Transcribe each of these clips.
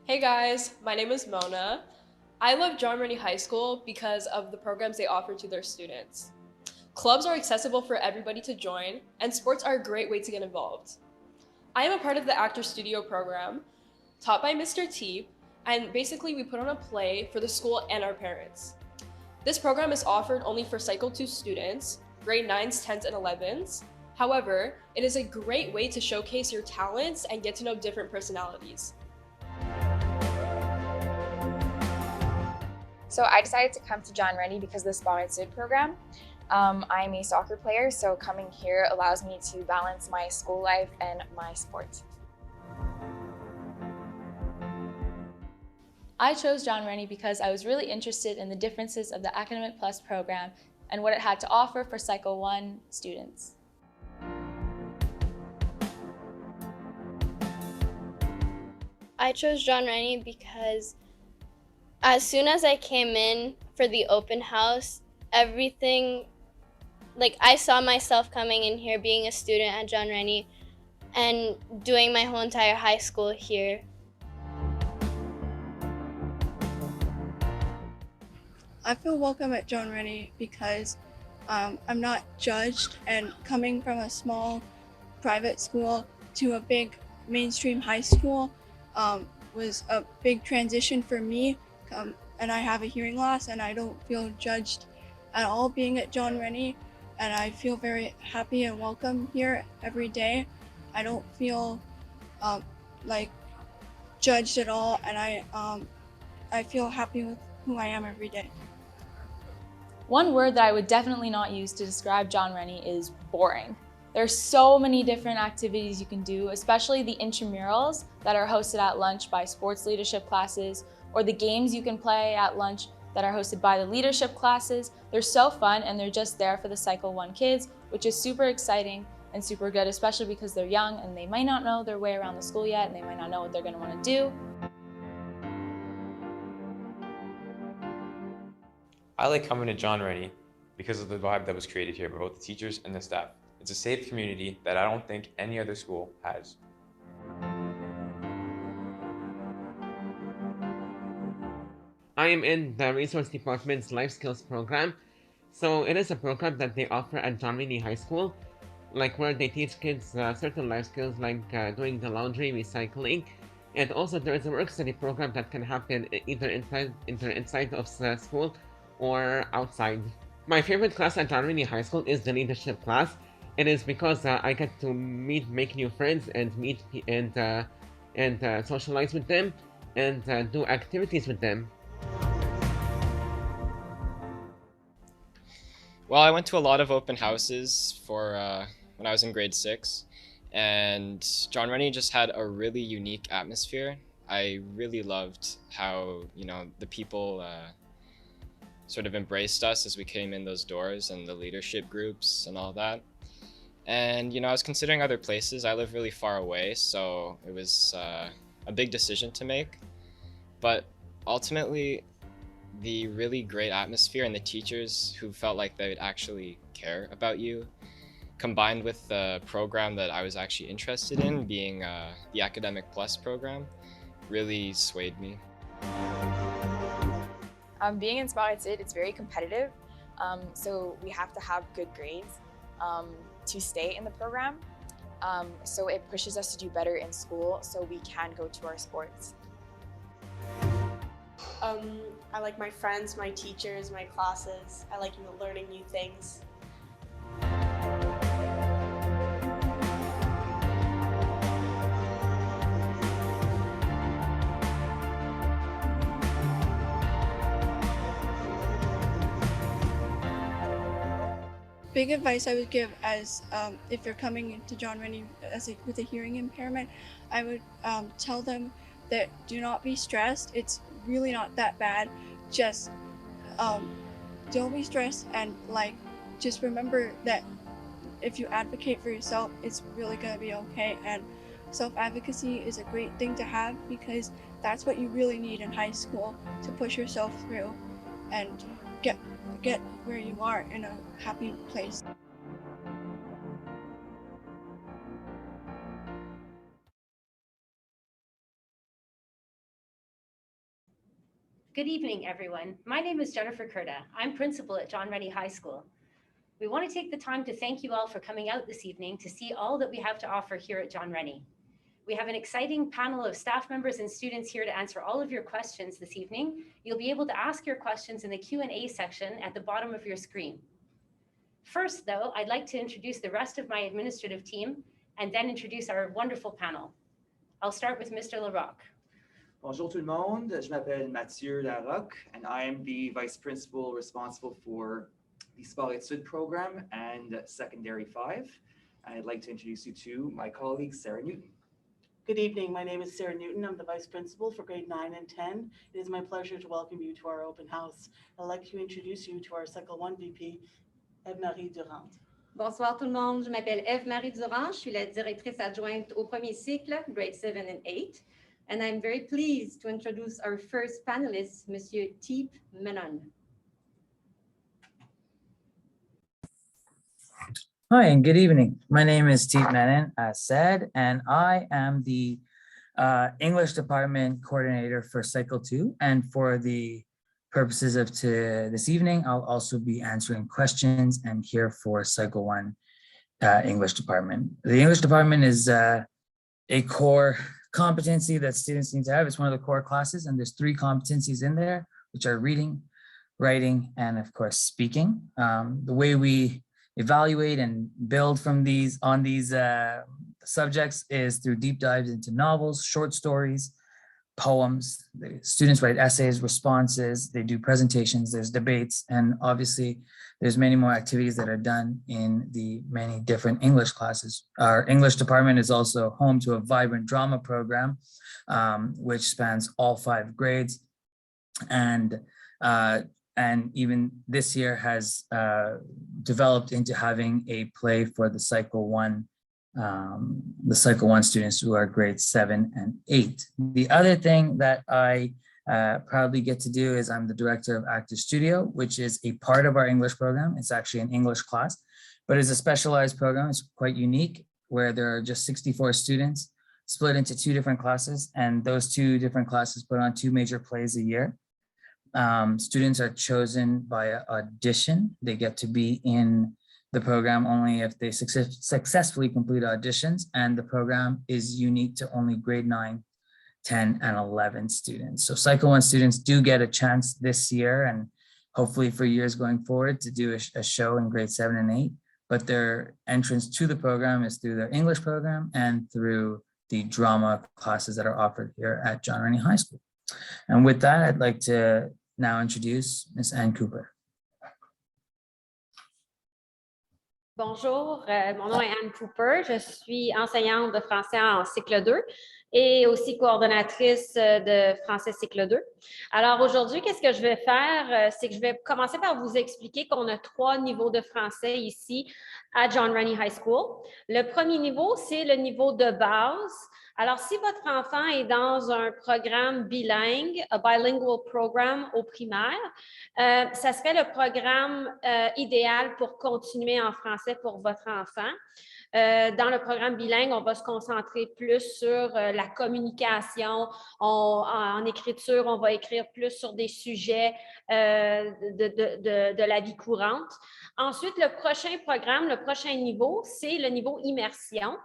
Hey guys, my name is Mona. I love John Rennie High School because of the programs they offer to their students. Clubs are accessible for everybody to join, and sports are a great way to get involved. I am a part of the Actor Studio program, taught by Mr. T, and basically we put on a play for the school and our parents. This program is offered only for Cycle 2 students, grade 9s, 10s, and 11s. However, it is a great way to showcase your talents and get to know different personalities. So I decided to come to John Rennie because of the Sporty Tid program. I'm a soccer player, so coming here allows me to balance my school life and my sports. I chose John Rennie because I was really interested in the differences of the Academic Plus program and what it had to offer for Cycle 1 students. I chose John Rennie because as soon as I came in for the open house, everything, like I saw myself coming in here, being a student at John Rennie and doing my whole entire high school here. I feel welcome at John Rennie because I'm not judged, and coming from a small private school to a big mainstream high school was a big transition for me. And I have a hearing loss, and I don't feel judged at all being at John Rennie, and I feel very happy and welcome here every day. I don't feel like judged at all, and I feel happy with who I am every day. One word that I would definitely not use to describe John Rennie is boring. There's so many different activities you can do, especially the intramurals that are hosted at lunch by sports leadership classes, or the games you can play at lunch that are hosted by the leadership classes. They're so fun, and they're just there for the Cycle 1 kids, which is super exciting and super good, especially because they're young and they might not know their way around the school yet, and they might not know what they're going to want to do. I like coming to John Rennie because of the vibe that was created here by both the teachers and the staff. It's a safe community that I don't think any other school has. I am in the Resource Department's Life Skills program. So it is a program that they offer at John Rennie High School, like where they teach kids certain life skills like doing the laundry, recycling, and also there is a work study program that can happen either inside of school or outside. My favorite class at John Rennie High School is the leadership class. It is because I get to make new friends, and socialize with them, and do activities with them. Well, I went to a lot of open houses for when I was in grade 6, and John Rennie just had a really unique atmosphere. I really loved how, the people sort of embraced us as we came in those doors, and the leadership groups and all that. And, I was considering other places. I live really far away, so it was a big decision to make. But ultimately, the really great atmosphere and the teachers who felt like they would actually care about you, combined with the program that I was actually interested in, being the Academic Plus program, really swayed me. Being in Sporty Tid, it's very competitive, so we have to have good grades to stay in the program. So it pushes us to do better in school so we can go to our sports. I like my friends, my teachers, my classes. I like learning new things. Big advice I would give as if you're coming into John Rennie with a hearing impairment, I would tell them that do not be stressed. It's really not that bad. Just don't be stressed, and just remember that if you advocate for yourself, it's really gonna be okay. And self-advocacy is a great thing to have because that's what you really need in high school to push yourself through and get where you are in a happy place. Good evening, everyone. My name is Jennifer Curda. I'm principal at John Rennie High School. We want to take the time to thank you all for coming out this evening to see all that we have to offer here at John Rennie. We have an exciting panel of staff members and students here to answer all of your questions this evening. You'll be able to ask your questions in the Q&A section at the bottom of your screen. First, though, I'd like to introduce the rest of my administrative team and then introduce our wonderful panel. I'll start with Mr. Larocque. Bonjour tout le monde, je m'appelle Mathieu Larocque and I am the Vice Principal responsible for the Sporty Tid program and Secondary 5. I'd like to introduce you to my colleague, Sarah Newton. Good evening, my name is Sarah Newton. I'm the Vice Principal for grade 9 and 10. It is my pleasure to welcome you to our open house. I'd like to introduce you to our Cycle 1 VP, Eve-Marie Durand. Bonsoir tout le monde, je m'appelle Eve-Marie Durand, je suis la directrice adjointe au premier cycle, grade 7 and 8. And I'm very pleased to introduce our first panelist, Monsieur Teep Menon. Hi, and good evening. My name is Teep Menon, as said, and I am the English Department Coordinator for Cycle 2. And for the purposes of this evening, I'll also be answering questions and here for Cycle 1 English Department. The English Department is a core competency that students need to have. It's one of the core classes, and there's 3 competencies in there, which are reading, writing, and of course, speaking. The way we evaluate and build from these subjects is through deep dives into novels, short stories, poems. The students write essays, responses, they do presentations, there's debates, and obviously there's many more activities that are done in the many different English classes. Our English department is also home to a vibrant drama program, which spans all 5 grades. And even this year has developed into having a play for the Cycle 1 students who are grades 7 and 8. The other thing that I proudly get to do is I'm the director of Active Studio, which is a part of our English program. It's actually an English class, but it's a specialized program. It's quite unique, where there are just 64 students split into 2 different classes, and those 2 different classes put on 2 major plays a year. Students are chosen by audition. They get to be in the program only if they successfully complete auditions, and the program is unique to only grade 9, 10, and 11 students. So Cycle 1 students do get a chance this year, and hopefully for years going forward, to do a show in grade 7 and 8, but their entrance to the program is through their English program and through the drama classes that are offered here at John Rennie High School. And with that, I'd like to now introduce Ms. Anne Cooper. Bonjour, mon nom est Anne Cooper. Je suis enseignante de français en cycle 2 et aussi coordonnatrice de français cycle 2. Alors aujourd'hui, qu'est-ce que je vais faire? C'est que je vais commencer par vous expliquer qu'on a 3 niveaux de français ici à John Rennie High School. Le premier niveau, c'est le niveau de base. Alors, si votre enfant est dans un programme bilingue, un bilingual program au primaire, ça serait le programme idéal pour continuer en français pour votre enfant. Dans le programme bilingue, on va se concentrer plus sur la communication. En écriture, on va écrire plus sur des sujets de la vie courante. Ensuite, le prochain programme, le prochain niveau, c'est le niveau immersion.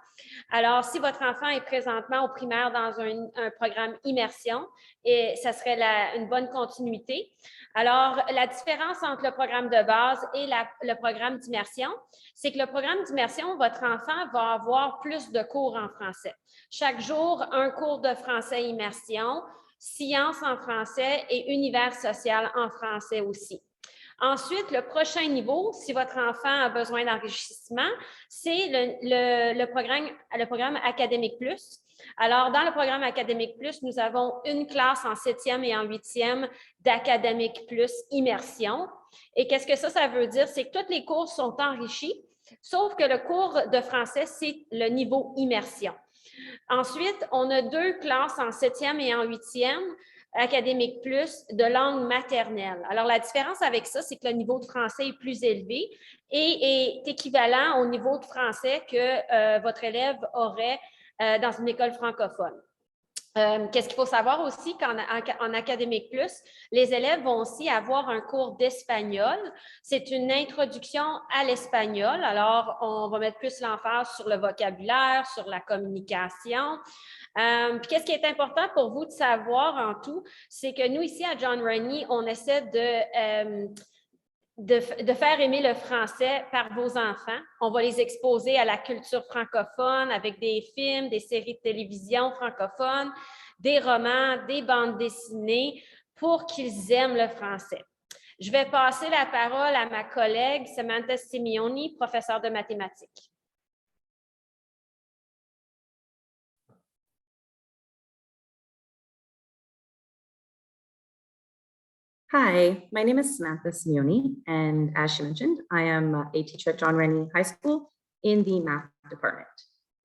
Alors, si votre enfant est présentement au primaire dans un programme immersion, et ça serait une bonne continuité. Alors, la différence entre le programme de base et le programme d'immersion, c'est que le programme d'immersion, votre enfant va avoir plus de cours en français. Chaque jour, un cours de français immersion, sciences en français et univers social en français aussi. Ensuite, le prochain niveau, si votre enfant a besoin d'enrichissement, c'est le programme Académique Plus. Alors, dans le programme Académique Plus, nous avons une classe en 7e et en 8e d'Académique Plus Immersion. Et qu'est-ce que ça veut dire? C'est que tous les cours sont enrichis, sauf que le cours de français, c'est le niveau immersion. Ensuite, on a 2 classes en 7e et en 8e Académique Plus de langue maternelle. Alors, la différence avec ça, c'est que le niveau de français est plus élevé et est équivalent au niveau de français que votre élève aurait dans une école francophone. Qu'est-ce qu'il faut savoir aussi qu'en Académique Plus, les élèves vont aussi avoir un cours d'espagnol. C'est une introduction à l'espagnol. Alors, on va mettre plus l'emphase sur le vocabulaire, sur la communication. Puis, qu'est-ce qui est important pour vous de savoir en tout, c'est que nous, ici à John Rennie, on essaie de faire aimer le français par vos enfants. On va les exposer à la culture francophone avec des films, des séries de télévision francophones, des romans, des bandes dessinées pour qu'ils aiment le français. Je vais passer la parole à ma collègue Samantha Simeoni, professeure de mathématiques. Hi, my name is Samantha Simeoni, and as she mentioned, I am a teacher at John Rennie High School in the math department.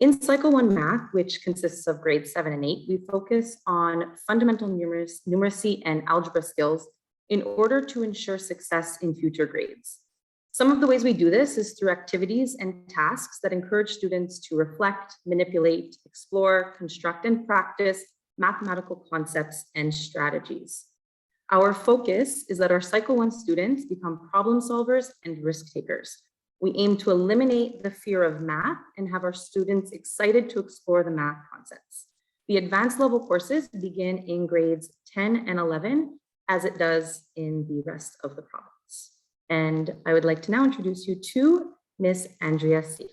In Cycle 1 Math, which consists of grades 7 and 8, we focus on fundamental numeracy and algebra skills in order to ensure success in future grades. Some of the ways we do this is through activities and tasks that encourage students to reflect, manipulate, explore, construct, and practice mathematical concepts and strategies. Our focus is that our Cycle 1 students become problem solvers and risk takers. We aim to eliminate the fear of math and have our students excited to explore the math concepts. The advanced level courses begin in grades 10 and 11, as it does in the rest of the province. And I would like to now introduce you to Miss Andrea Safey.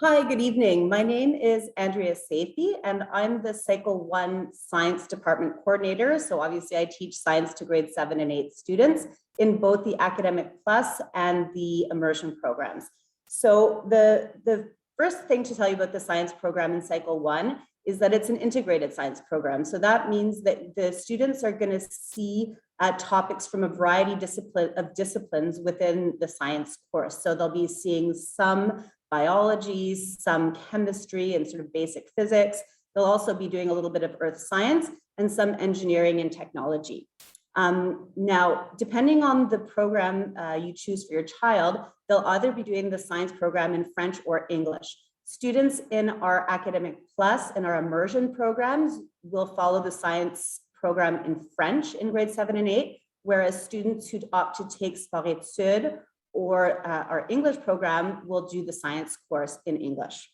Hi, good evening. My name is Andrea Safey, and I'm the Cycle 1 Science Department Coordinator. So obviously I teach science to grade 7 and 8 students in both the Academic Plus and the Immersion programs. So the first thing to tell you about the science program in Cycle 1 is that it's an integrated science program. So that means that the students are going to see topics from a variety of disciplines within the science course. So they'll be seeing some biology, some chemistry and sort of basic physics. They'll also be doing a little bit of earth science and some engineering and technology. Now, depending on the program you choose for your child, they'll either be doing the science program in French or English. Students in our Academic Plus and our Immersion programs will follow the science program in French in grade 7 and 8, whereas students who opt to take Sporty Tid or our English program will do the science course in English.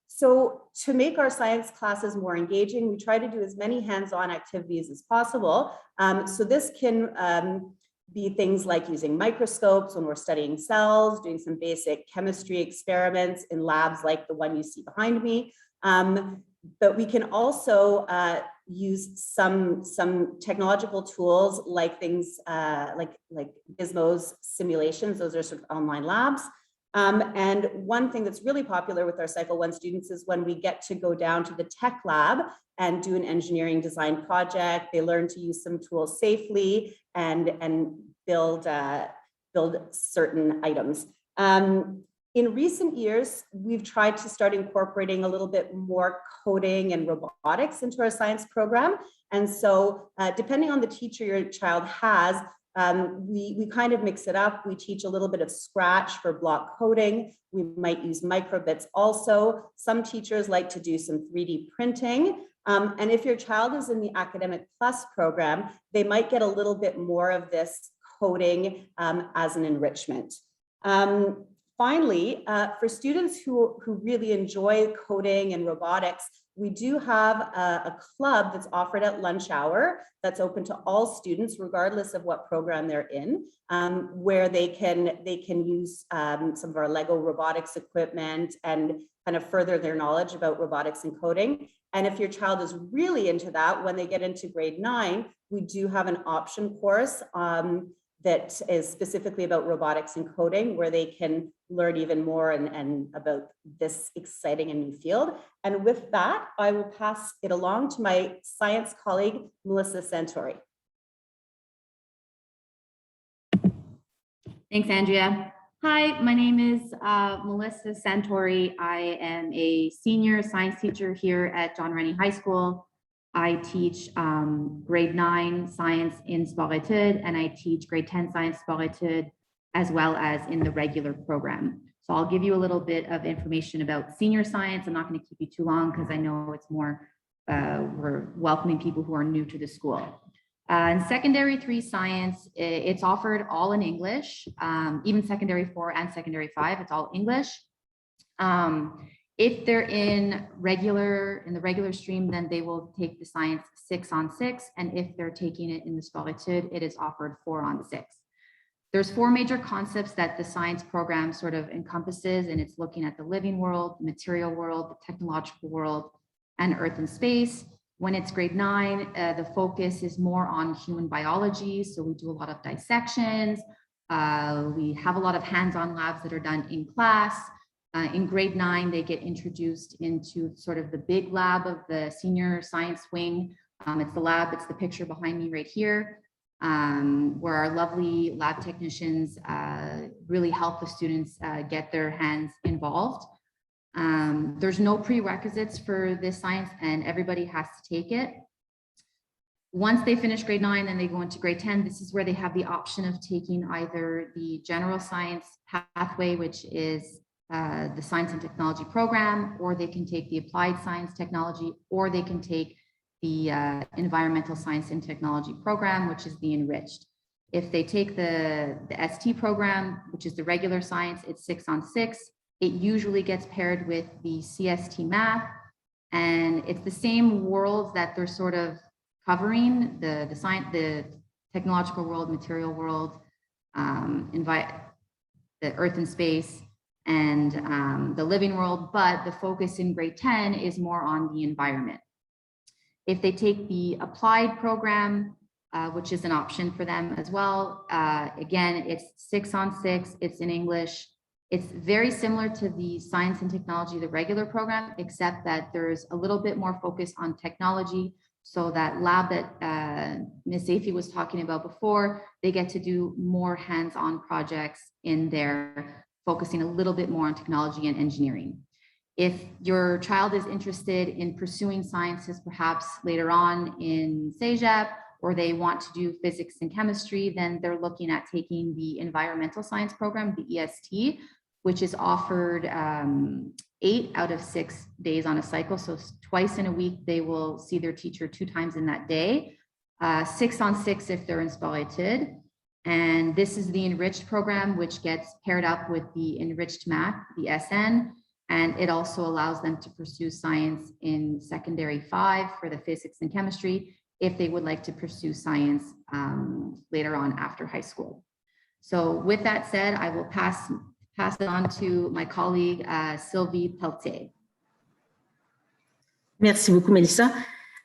So to make our science classes more engaging, we try to do as many hands-on activities as possible. So this can be things like using microscopes when we're studying cells, doing some basic chemistry experiments in labs like the one you see behind me. But we can also use some technological tools like things like Gizmo's simulations. Those are sort of online labs. And one thing that's really popular with our Cycle 1 students is when we get to go down to the tech lab and do an engineering design project. They learn to use some tools safely and build certain items. In recent years, we've tried to start incorporating a little bit more coding and robotics into our science program. And so depending on the teacher your child has, we kind of mix it up. We teach a little bit of Scratch for block coding. We might use microbits also. Some teachers like to do some 3D printing. And if your child is in the Academic Plus program, they might get a little bit more of this coding as an enrichment. Finally, for students who really enjoy coding and robotics, we do have a club that's offered at lunch hour that's open to all students, regardless of what program they're in, where they can use some of our Lego robotics equipment and kind of further their knowledge about robotics and coding. And if your child is really into that, when they get into grade 9, we do have an option course that is specifically about robotics and coding, where they can learn even more and about this exciting and new field. And with that, I will pass it along to my science colleague, Melissa Santori. Thanks, Andrea. Hi, my name is Melissa Santori. I am a senior science teacher here at John Rennie High School. I teach grade 9 science in Sporty Tid, and I teach grade 10 science Sporty Tid, as well as in the regular program. So I'll give you a little bit of information about senior science. I'm not going to keep you too long because I know it's more, we're welcoming people who are new to the school. In secondary 3 science, it's offered all in English, even secondary 4 and secondary 5, it's all English. If they're in the regular stream, then they will take the science 6 on 6. And if they're taking it in the Sporty Tid, it is offered 4 on 6. There's 4 major concepts that the science program sort of encompasses, and it's looking at the living world, the material world, the technological world, and earth and space. When it's grade 9, the focus is more on human biology. So we do a lot of dissections. We have a lot of hands-on labs that are done in class. In grade 9, they get introduced into sort of the big lab of the senior science wing. It's the lab, it's the picture behind me right here, where our lovely lab technicians really help the students get their hands involved. There's no prerequisites for this science and everybody has to take it. Once they finish grade 9, then they go into grade 10. This is where they have the option of taking either the general science pathway, which is the science and technology program, or they can take the applied science technology, or they can take the environmental science and technology program, which is the enriched. If they take the ST program, which is the regular science, it's 6 on 6. It usually gets paired with the CST math, and it's the same worlds that they're sort of covering, the science, the technological world, material world, the earth and space, and the living world, but the focus in grade 10 is more on the environment. If they take the applied program, which is an option for them as well, again, it's 6 on 6, it's in English. It's very similar to the science and technology, the regular program, except that there's a little bit more focus on technology. So that lab that Ms. Safi was talking about before, they get to do more hands-on projects in there, focusing a little bit more on technology and engineering. If your child is interested in pursuing sciences, perhaps later on in CEGEP, or they want to do physics and chemistry, then they're looking at taking the environmental science program, the EST, which is offered 8 out of 6 days on a cycle. So twice in a week, they will see their teacher 2 times in that day, 6 on 6 if they're in Sporty Tid. And this is the enriched program, which gets paired up with the enriched math, the SN, and it also allows them to pursue science in secondary 5 for the physics and chemistry, if they would like to pursue science later on after high school. So with that said, I will pass it on to my colleague, Sylvie Pelletier. Merci beaucoup, Mélissa.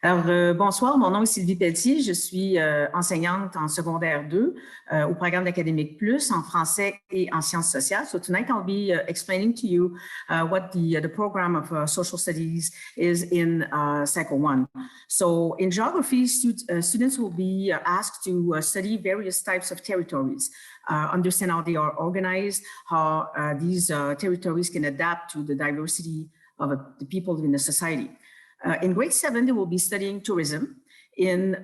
Alors, bonsoir, mon nom est Sylvie Pelletier, je suis enseignante en secondaire 2 au programme d'académique plus en français et en sciences sociales. So tonight I'll be explaining to you what the program of social studies is in Cycle 1. So in geography, students will be asked to study various types of territories, understand how they are organized, how these territories can adapt to the diversity of the people in the society. In grade 7, they will be studying tourism. They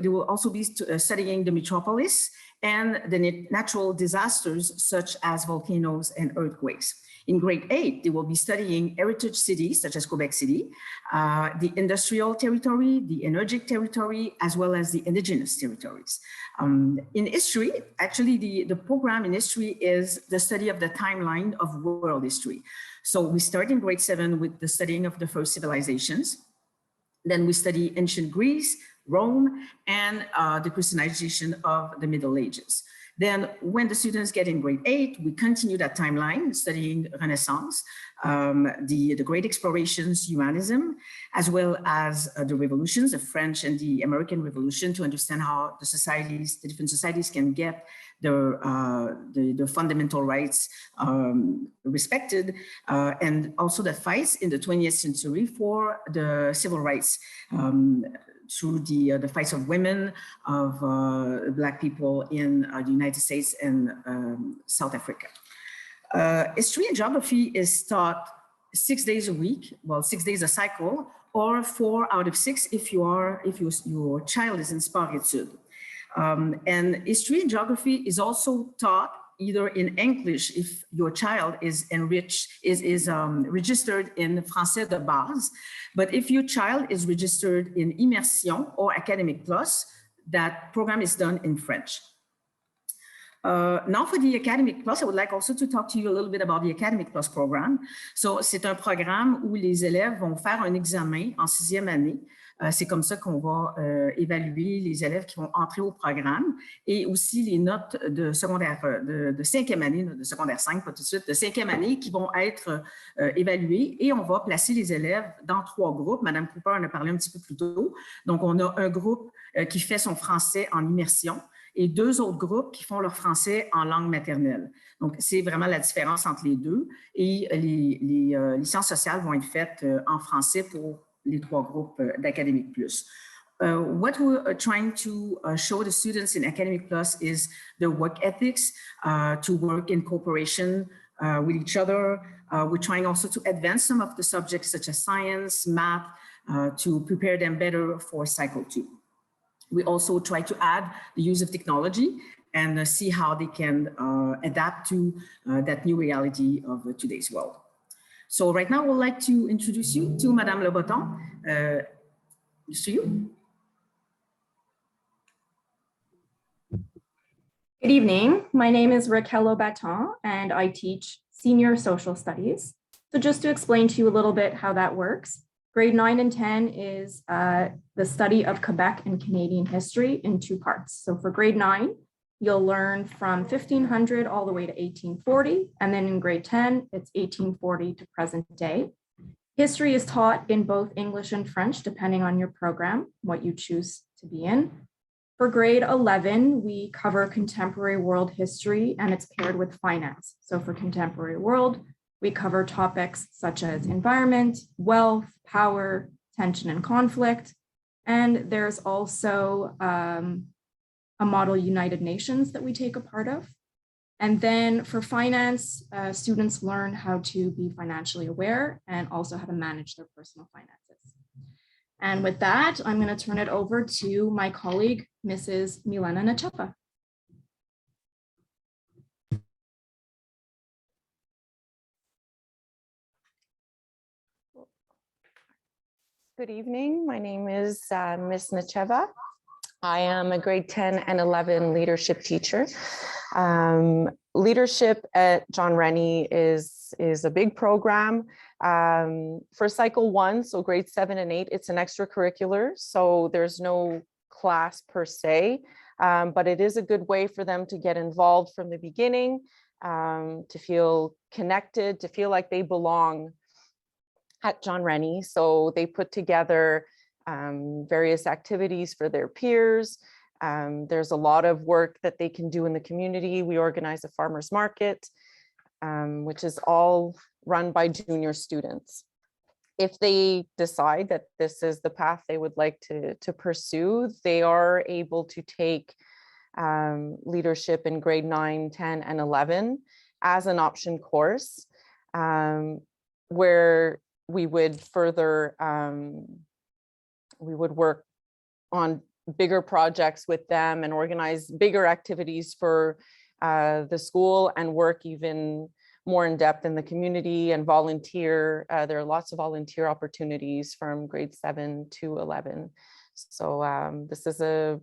will also be studying the metropolis and the natural disasters such as volcanoes and earthquakes. In grade 8, they will be studying heritage cities such as Quebec City, the industrial territory, the energetic territory, as well as the indigenous territories. In history, actually the program in history is the study of the timeline of world history. So we start in grade 7 with the studying of the first civilizations. Then we study ancient Greece, Rome, and the Christianization of the Middle Ages. Then when the students get in grade 8, we continue that timeline, studying Renaissance, the great explorations, humanism, as well as the revolutions, the French and the American Revolution, to understand how the different societies can get the fundamental rights respected, and also the fights in the 20th century for the civil rights, through the fights of women, of Black people in the United States and South Africa. History and geography is taught 6 days a week, well, 6 days a cycle, or 4 out of 6 if your child is in Sporty Tid. And history and geography is also taught either in English if your child is registered in Français de base, but if your child is registered in Immersion or Academic Plus, that program is done in French. Now for the Academic Plus, I would like also to talk to you a little bit about the Academic Plus program. So c'est un programme où les élèves vont faire un examen en 6e année. C'est comme ça qu'on va évaluer les élèves qui vont entrer au programme et aussi les notes de secondaire, de 5e année, de secondaire 5, pas tout de suite, de 5e année qui vont être évaluées et on va placer les élèves dans 3 groupes. Madame Cooper en a parlé un petit peu plus tôt. Donc, on a un groupe qui fait son français en immersion et 2 autres groupes qui font leur français en langue maternelle. Donc, c'est vraiment la différence entre les deux et les sciences sociales vont être faites en français pour les 3 groupes d'Academic Plus. What we're trying to show the students in Academic Plus is the work ethics, to work in cooperation with each other. We're trying also to advance some of the subjects such as science, math, to prepare them better for Cycle 2. We also try to add the use of technology and see how they can adapt to that new reality of today's world. So right now, I would like to introduce you to Madame Le Breton. To you. Good evening. My name is Raquel Lobaton, and I teach Senior Social Studies. So just to explain to you a little bit how that works, grade 9 and 10 is the study of Quebec and Canadian history in 2 parts. So for grade 9, you'll learn from 1500 all the way to 1840. And then in grade 10, it's 1840 to present day. History is taught in both English and French, depending on your program, what you choose to be in. For grade 11, we cover contemporary world history and it's paired with finance. So for contemporary world, we cover topics such as environment, wealth, power, tension and conflict. And there's also a model United Nations that we take a part of. And then for finance, students learn how to be financially aware and also how to manage their personal finances. And with that, I'm going to turn it over to my colleague, Mrs. Milena Nachepa. Good evening. My name is Ms. Nacheva. I am a grade 10 and 11 leadership teacher. Leadership at John Rennie is a big program. For cycle 1, so grade 7 and 8, it's an extracurricular. So there's no class per se, but it is a good way for them to get involved from the beginning, to feel connected, to feel like they belong at John Rennie. So they put together various activities for their peers. There's a lot of work that they can do in the community. We organize a farmer's market, which is all run by junior students. If they decide that this is the path they would like to pursue, they are able to take leadership in grade 9, 10, and 11 as an option course, where we would further we would work on bigger projects with them and organize bigger activities for the school and work even more in depth in the community and volunteer. There are lots of volunteer opportunities from grade 7 to 11. So this is a,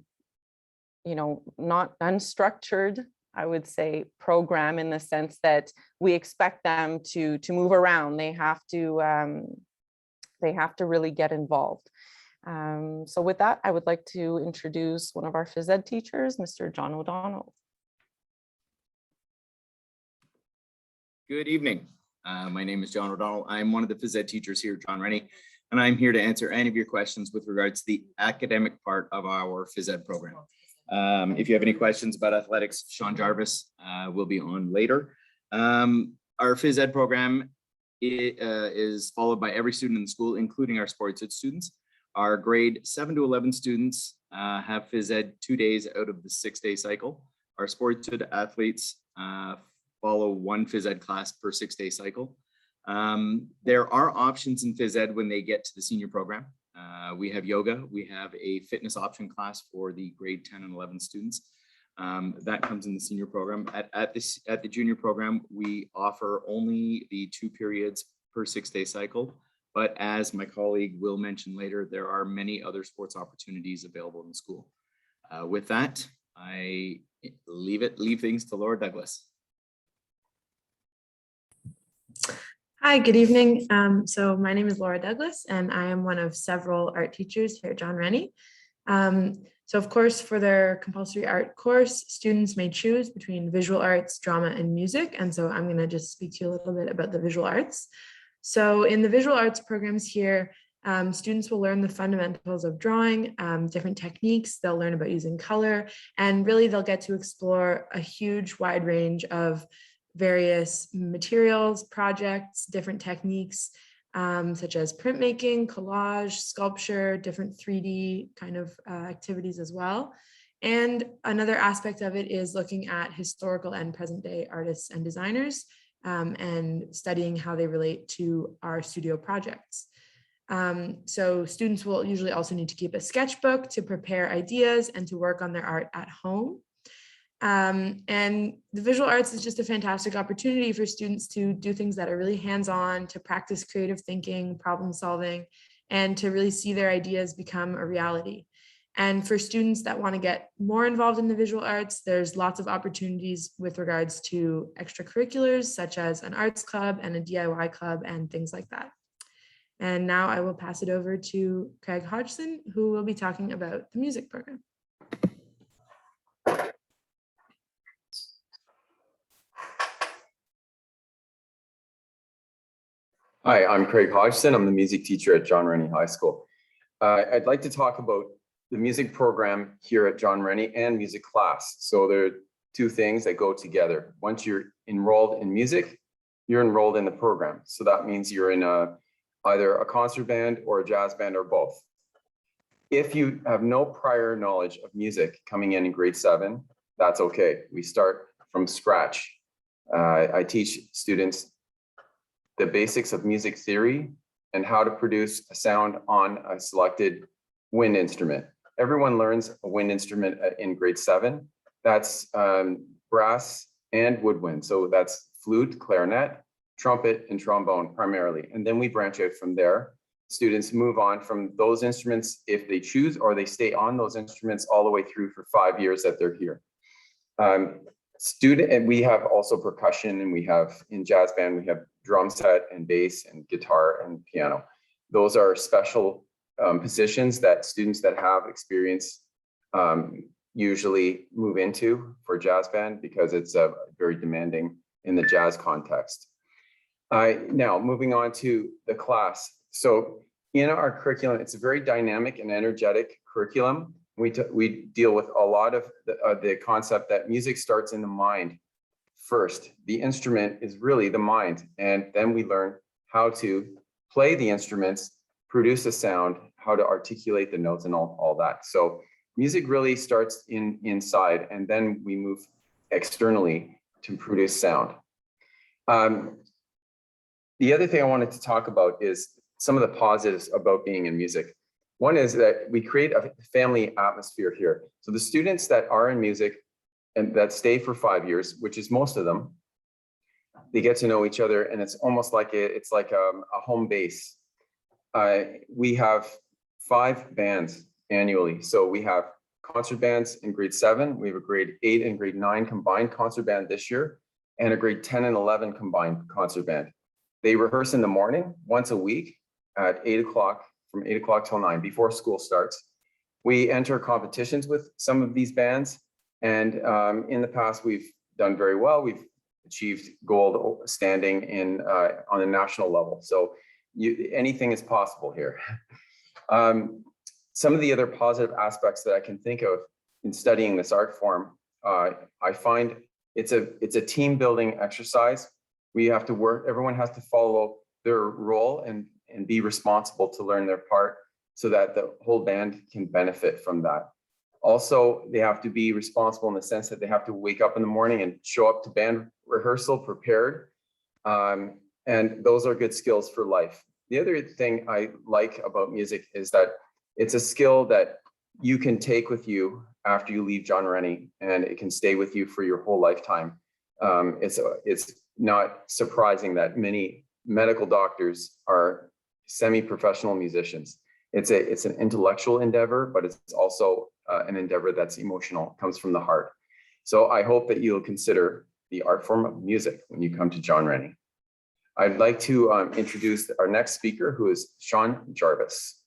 not unstructured, I would say, program in the sense that we expect them to move around. They have to really get involved. So with that, I would like to introduce one of our Phys Ed teachers, Mr. John O'Donnell. Good evening. My name is John O'Donnell. I'm one of the Phys Ed teachers here at John Rennie, and I'm here to answer any of your questions with regards to the academic part of our Phys Ed program. If you have any questions about athletics, Sean Jarvis will be on later. Our Phys Ed program is followed by every student in the school, including our Sporty Tid students. Our grade 7 to 11 students have Phys Ed 2 days out of the 6-day cycle. Our Sporty Tid athletes follow 1 Phys Ed class per 6-day cycle. There are options in Phys Ed when they get to the senior program. We have yoga, we have a fitness option class for the grade 10 and 11 students. That comes in the senior program. At the junior program, we offer only the 2 periods per 6-day cycle. But as my colleague will mention later, there are many other sports opportunities available in the school. With that, I leave things to Laura Douglas. Hi, good evening. So my name is Laura Douglas, and I am one of several art teachers here at John Rennie. So of course, for their compulsory art course, students may choose between visual arts, drama, and music. And so I'm going to just speak to you a little bit about the visual arts. So in the visual arts programs here, students will learn the fundamentals of drawing, different techniques. They'll learn about using color, and really they'll get to explore a huge wide range of various materials, projects, different techniques, such as printmaking, collage, sculpture, different 3D kind of activities as well. And another aspect of it is looking at historical and present day artists and designers, and studying how they relate to our studio projects. So students will usually also need to keep a sketchbook to prepare ideas and to work on their art at home. And the visual arts is just a fantastic opportunity for students to do things that are really hands-on, to practice creative thinking, problem solving, and to really see their ideas become a reality. And for students that want to get more involved in the visual arts, there's lots of opportunities with regards to extracurriculars, such as an arts club and a DIY club and things like that. And now I will pass it over to Craig Hodgson, who will be talking about the music program. Hi, I'm Craig Hodgson. I'm the music teacher at John Rennie High School. I'd like to talk about the music program here at John Rennie and music class. So there are 2 things that go together. Once you're enrolled in music, you're enrolled in the program. So that means you're in either a concert band or a jazz band or both. If you have no prior knowledge of music coming in grade 7, that's okay. We start from scratch. I teach students the basics of music theory and how to produce a sound on a selected wind instrument. Everyone learns a wind instrument in grade 7. That's brass and woodwind. So that's flute, clarinet, trumpet, and trombone primarily. And then we branch out from there. Students move on from those instruments if they choose, or they stay on those instruments all the way through for 5 years that they're here. And we have also percussion, and we have in jazz band, we have drum set and bass and guitar and piano. Those are special positions that students that have experience usually move into for jazz band because it's very demanding in the jazz context. Now moving on to the class. So in our curriculum, it's a very dynamic and energetic curriculum. We deal with a lot of the concept that music starts in the mind first. The instrument is really the mind, and then we learn how to play the instruments, produce a sound, how to articulate the notes and all that. So music really starts inside, and then we move externally to produce sound. The other thing I wanted to talk about is some of the positives about being in music. One is that we create a family atmosphere here. So the students that are in music and that stay for 5 years, which is most of them, they get to know each other, and it's almost like a home base. We have 5 bands annually. So we have concert bands in grade 7. We have a grade 8 and grade 9 combined concert band this year, and a grade 10 and 11 combined concert band. They rehearse in the morning once a week at 8 o'clock, from 8 o'clock till 9 before school starts. We enter competitions with some of these bands, and in the past we've done very well. We've achieved gold standing in on a national level. So anything is possible here. Some of the other positive aspects that I can think of in studying this art form, I find it's a team building exercise. We have to work, everyone has to follow their role and be responsible to learn their part so that the whole band can benefit from that. Also, they have to be responsible in the sense that they have to wake up in the morning and show up to band rehearsal prepared. And those are good skills for life. The other thing I like about music is that it's a skill that you can take with you after you leave John Rennie, and it can stay with you for your whole lifetime. It's not surprising that many medical doctors are semi-professional musicians. It's an intellectual endeavor, but it's also an endeavor that's emotional, comes from the heart. So I hope that you'll consider the art form of music when you come to John Rennie. I'd like to introduce our next speaker, who is Sean Jarvis.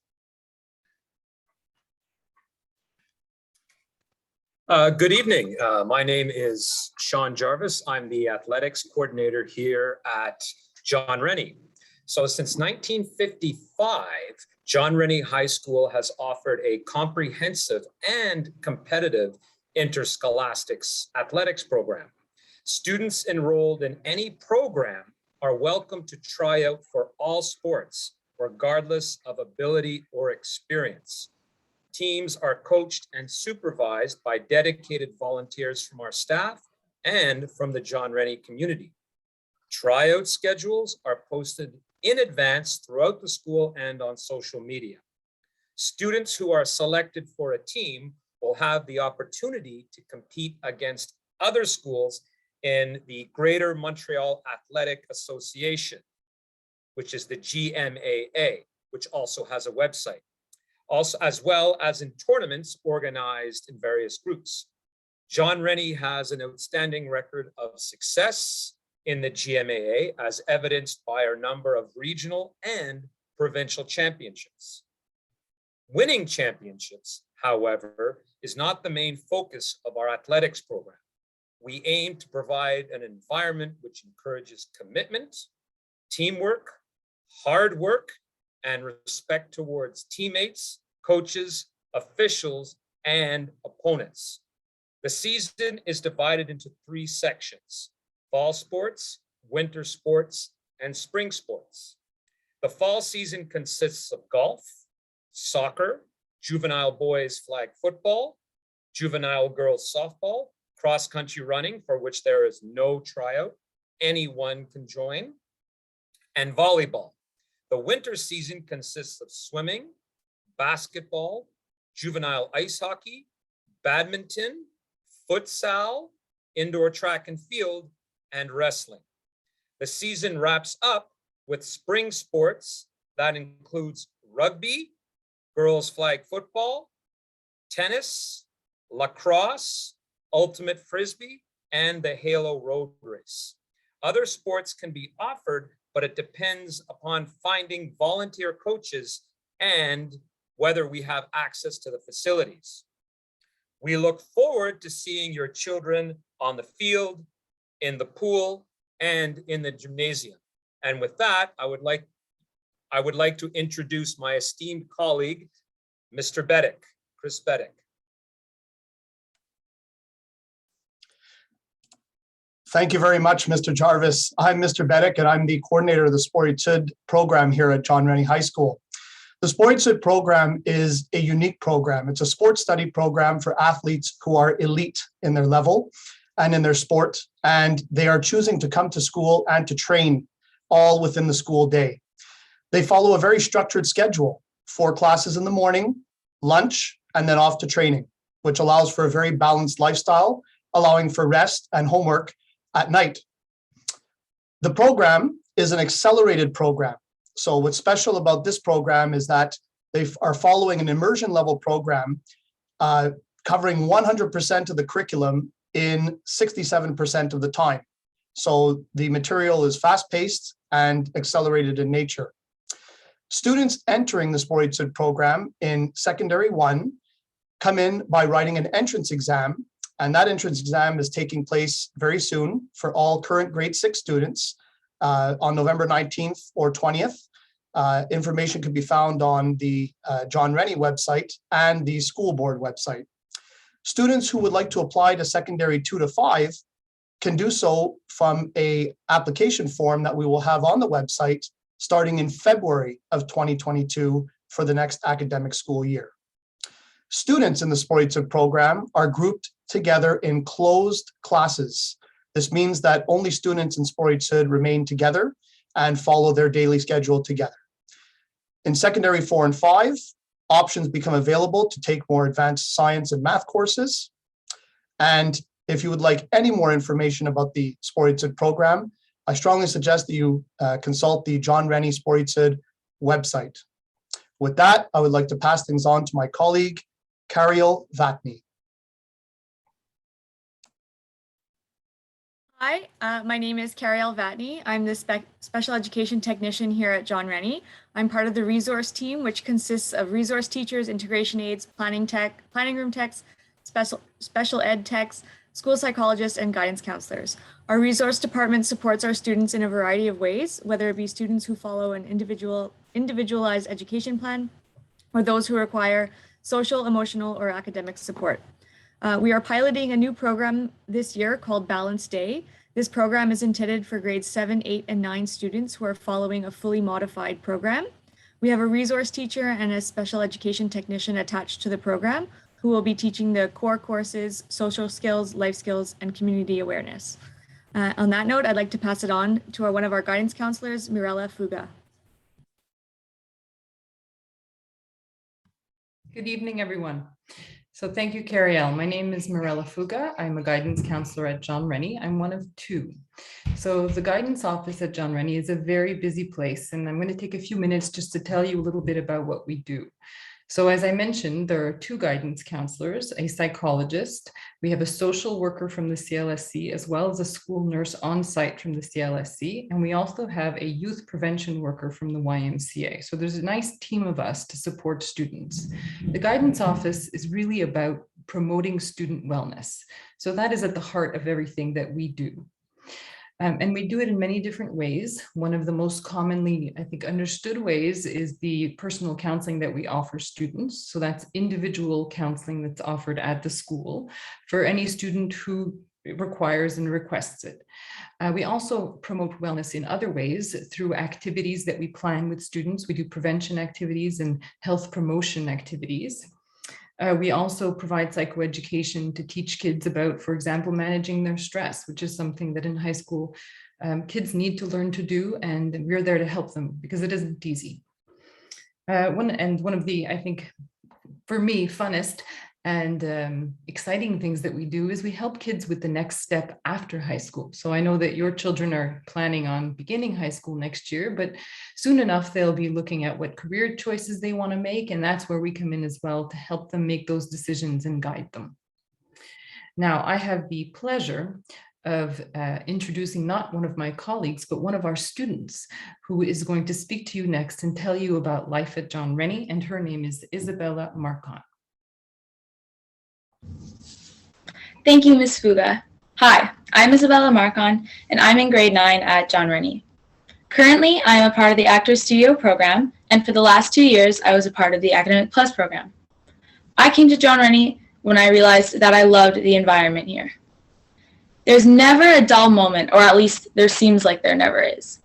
Good evening. My name is Sean Jarvis. I'm the athletics coordinator here at John Rennie. So since 1955, John Rennie High School has offered a comprehensive and competitive interscholastics athletics program. Students enrolled in any program are welcome to try out for all sports, regardless of ability or experience. Teams are coached and supervised by dedicated volunteers from our staff and from the John Rennie community. Tryout schedules are posted in advance throughout the school and on social media. Students who are selected for a team will have the opportunity to compete against other schools in the Greater Montreal Athletic Association, which is the GMAA, which also has a website, also as well as in tournaments organized in various groups. John Rennie has an outstanding record of success in the GMAA, as evidenced by our number of regional and provincial championships. Winning championships, however, is not the main focus of our athletics program. We aim to provide an environment which encourages commitment, teamwork, hard work, and respect towards teammates, coaches, officials, and opponents. The season is divided into 3 sections: fall sports, winter sports, and spring sports. The fall season consists of golf, soccer, juvenile boys flag football, juvenile girls softball, cross-country running, for which there is no tryout, anyone can join, and volleyball. The winter season consists of swimming, basketball, juvenile ice hockey, badminton, futsal, indoor track and field, and wrestling. The season wraps up with spring sports that includes rugby, girls flag football, tennis, lacrosse, ultimate frisbee, and the Halo Road Race. Other sports can be offered, but it depends upon finding volunteer coaches and whether we have access to the facilities. We look forward to seeing your children on the field, in the pool, and in the gymnasium. And with that, I would like to introduce my esteemed colleague, Mr. Beddick, Chris Beddick. Thank you very much, Mr. Jarvis. I'm Mr. Beddick, and I'm the coordinator of the Sporty Tid program here at John Rennie High School. The Sporty Tid program is a unique program. It's a sports study program for athletes who are elite in their level and in their sport, and they are choosing to come to school and to train all within the school day. They follow a very structured schedule: 4 classes in the morning, lunch, and then off to training, which allows for a very balanced lifestyle, allowing for rest and homework at night. The program is an accelerated program. So what's special about this program is that they are following an immersion level program covering 100% of the curriculum in 67% of the time. So the material is fast-paced and accelerated in nature. Students entering the Sporty Tid program in Secondary 1 come in by writing an entrance exam, and that entrance exam is taking place very soon for all current grade 6 students on November 19th or 20th. Information can be found on the John Rennie website and the school board website. Students who would like to apply to Secondary 2 to 5 can do so from an application form that we will have on the website starting in February of 2022 for the next academic school year. Students in the Sporty Tid program are grouped together in closed classes. This means that only students in Sporty Tid remain together and follow their daily schedule together. In Secondary 4 and 5, options become available to take more advanced science and math courses. And if you would like any more information about the Sporty Tid program, I strongly suggest that you consult the John Rennie Sporty Tid website. With that, I would like to pass things on to my colleague, Cariel Vatney. Hi, my name is Cariel Vatney. I'm the special education technician here at John Rennie. I'm part of the resource team, which consists of resource teachers, integration aides, planning room techs, special ed techs, school psychologists, and guidance counselors. Our resource department supports our students in a variety of ways, whether it be students who follow an individualized education plan, or those who require social, emotional, or academic support. We are piloting a new program this year called Balanced Day. This program is intended for grades 7, 8, and 9 students who are following a fully modified program. We have a resource teacher and a special education technician attached to the program who will be teaching the core courses, social skills, life skills, and community awareness. On that note, I'd like to pass it on to one of our guidance counselors, Mirella Fuga. Good evening, everyone. So thank you, Cariel. My name is Mirella Fuga. I'm a guidance counselor at John Rennie. I'm one of 2. So the guidance office at John Rennie is a very busy place, and I'm going to take a few minutes just to tell you a little bit about what we do. So as I mentioned, there are 2 guidance counselors, a psychologist, we have a social worker from the CLSC, as well as a school nurse on site from the CLSC, and we also have a youth prevention worker from the YMCA. So there's a nice team of us to support students. The guidance office is really about promoting student wellness. So that is at the heart of everything that we do. And we do it in many different ways. One of the most commonly, I think, understood ways is the personal counseling that we offer students. So that's individual counseling that's offered at the school for any student who requires and requests it. We also promote wellness in other ways through activities that we plan with students. We do prevention activities and health promotion activities. We also provide psychoeducation to teach kids about, for example, managing their stress, which is something that in high school kids need to learn to do, and we're there to help them because it isn't easy. One of the, I think, for me, funnest and exciting things that we do is we help kids with the next step after high school. So I know that your children are planning on beginning high school next year, but soon enough, they'll be looking at what career choices they want to make. And that's where we come in as well to help them make those decisions and guide them. Now, I have the pleasure of introducing not one of my colleagues, but one of our students who is going to speak to you next and tell you about life at John Rennie, and her name is Isabella Marcon. Thank you, Ms. Fuga. Hi, I'm Isabella Marcon, and I'm in grade 9 at John Rennie. Currently, I am a part of the Actors Studio program, and for the last 2 years, I was a part of the Academic Plus program. I came to John Rennie when I realized that I loved the environment here. There's never a dull moment, or at least there seems like there never is.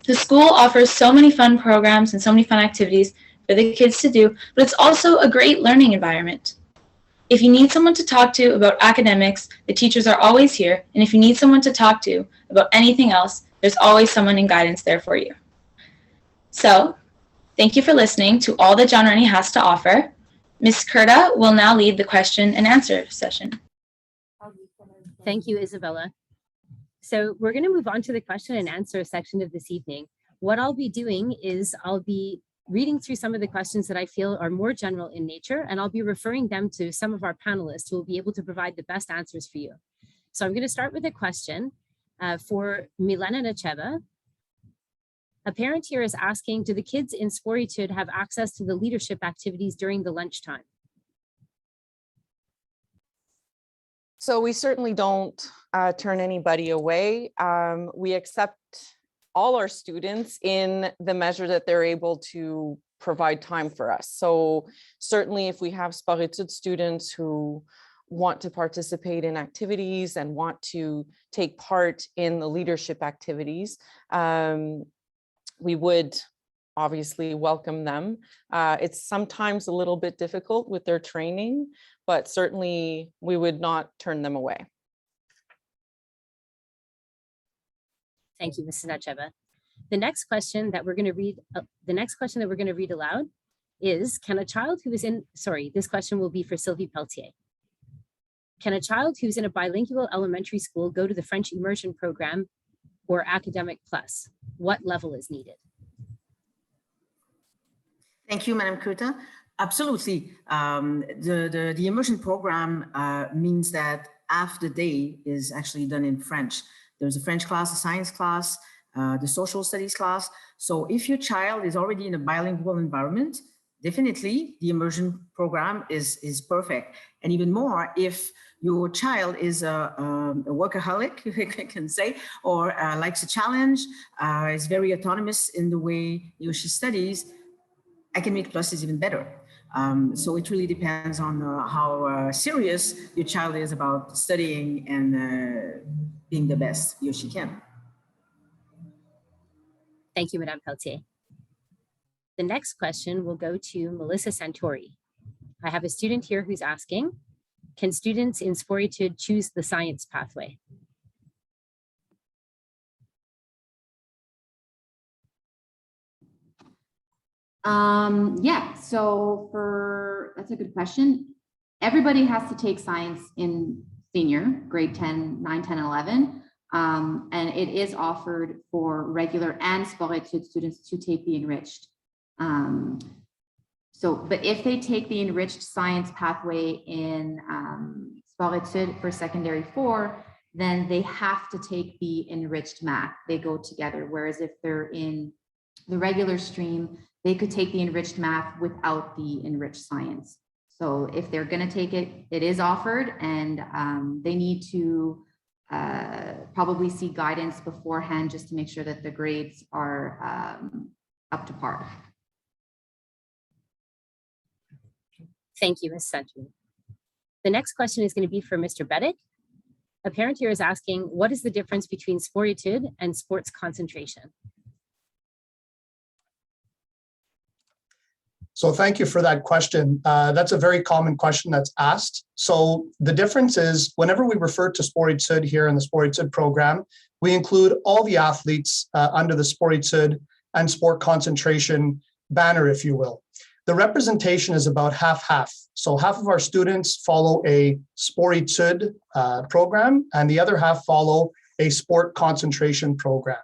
The school offers so many fun programs and so many fun activities for the kids to do, but it's also a great learning environment. If you need someone to talk to about academics, the teachers are always here, and if you need someone to talk to about anything else, there's always someone in guidance there for you. So, thank you for listening to all that John Rennie has to offer. Ms. Kurta will now lead the question and answer session. Thank you, Isabella. So we're going to move on to the question and answer section of this evening. What I'll be doing is I'll be reading through some of the questions that I feel are more general in nature, and I'll be referring them to some of our panelists who will be able to provide the best answers for you. So I'm going to start with a question for Milena Nacheva. A parent here is asking, do the kids in Sporty Tid have access to the leadership activities during the lunchtime? So we certainly don't turn anybody away. We accept all our students in the measure that they're able to provide time for us. So certainly if we have Sporty Tid students who want to participate in activities and want to take part in the leadership activities, we would obviously welcome them. It's sometimes a little bit difficult with their training, but certainly we would not turn them away. Thank you, Mrs. Nacheva. The next question that we're going to read aloud is, can a child who is in, sorry, this question will be for Sylvie Pelletier. Can a child who's in a bilingual elementary school go to the French Immersion Program or Academic Plus? What level is needed? Thank you, Madam Kurta. Absolutely. The Immersion Program means that half the day is actually done in French. There's a French class, a science class, the social studies class. So if your child is already in a bilingual environment, definitely the Immersion Program is perfect. And even more, if your child is a workaholic, I can say, or likes a challenge, is very autonomous in the way she studies, Academic Plus is even better. So it really depends on how serious your child is about studying and being the best he or she can. Thank you, Madame Pelletier. The next question will go to Melissa Santori. I have a student here who's asking, can students in Sporty Tid choose the science pathway? Yeah, so that's a good question. Everybody has to take science in senior, grade 10, 9, 10, 11. And it is offered for regular and Sporty Tid students to take the enriched. But if they take the enriched science pathway in Sporty Tid for secondary 4, then they have to take the enriched math. They go together. Whereas if they're in the regular stream, they could take the enriched math without the enriched science. So if they're going to take it, it is offered, and they need to probably seek guidance beforehand just to make sure that the grades are up to par. Thank you, Ms. Santori. The next question is going to be for Mr. Bedick. A parent here is asking, what is the difference between Sporty Tid and sports concentration? So thank you for that question. That's a very common question that's asked. So the difference is whenever we refer to Sporty Tid here in the Sporty Tid program, we include all the athletes under the Sporty Tid and sport concentration banner, if you will. The representation is about half-half. So half of our students follow a Sporty Tid program and the other half follow a sport concentration program.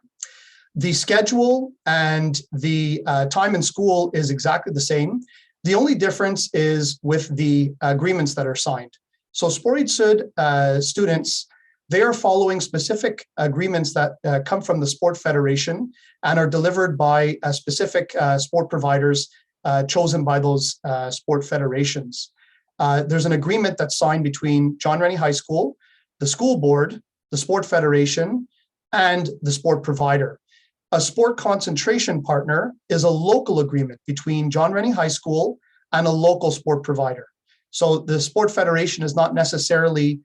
The schedule and the time in school is exactly the same. The only difference is with the agreements that are signed. So Sporty Tid students, they are following specific agreements that come from the Sport Federation and are delivered by specific sport providers chosen by those sport federations. There's an agreement that's signed between John Rennie High School, the school board, the Sport Federation, and the sport provider. A sport concentration partner is a local agreement between John Rennie High School and a local sport provider. So the Sport Federation is not necessarily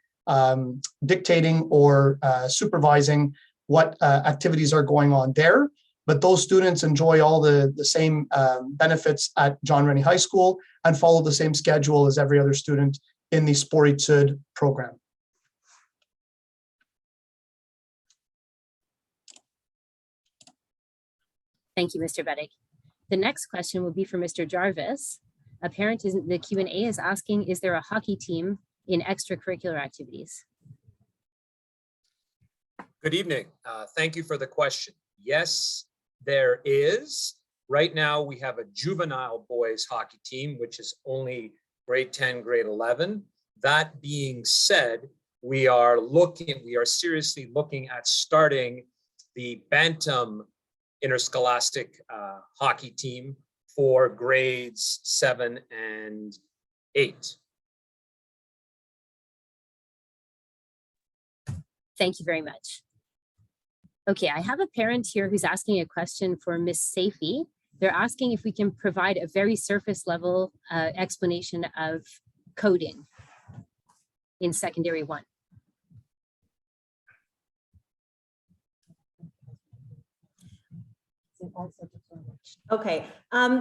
dictating or supervising what activities are going on there, but those students enjoy all the same benefits at John Rennie High School and follow the same schedule as every other student in the Sporty Tid program. Thank you, Mr. Bedick. The next question will be for Mr. Jarvis. A parent in the Q&A is asking, is there a hockey team in extracurricular activities? Good evening. Thank you for the question. Yes, there is. Right now, we have a juvenile boys hockey team, which is only grade 10, grade 11. That being said, we are seriously looking at starting the Bantam interscholastic hockey team for grades 7 and 8. Thank you very much. Okay, I have a parent here who's asking a question for Ms. Safi. They're asking if we can provide a very surface level explanation of coding in secondary 1. Okay,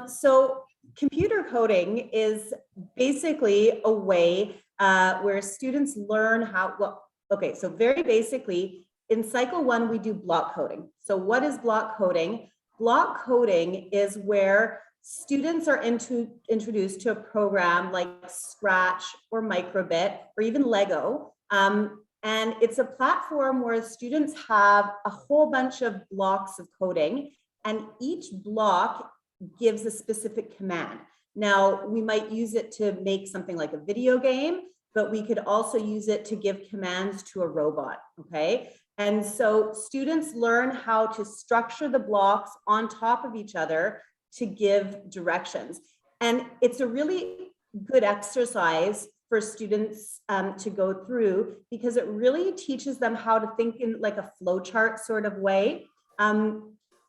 so computer coding is basically a way where students learn how, okay, so very basically in cycle 1, we do block coding. So what is block coding? Block coding is where students are introduced to a program like Scratch or Microbit or even Lego. And it's a platform where students have a whole bunch of blocks of coding, and each block gives a specific command. Now, we might use it to make something like a video game, but we could also use it to give commands to a robot, okay? And so students learn how to structure the blocks on top of each other to give directions. And it's a really good exercise for students to go through, because it really teaches them how to think in like a flowchart sort of way.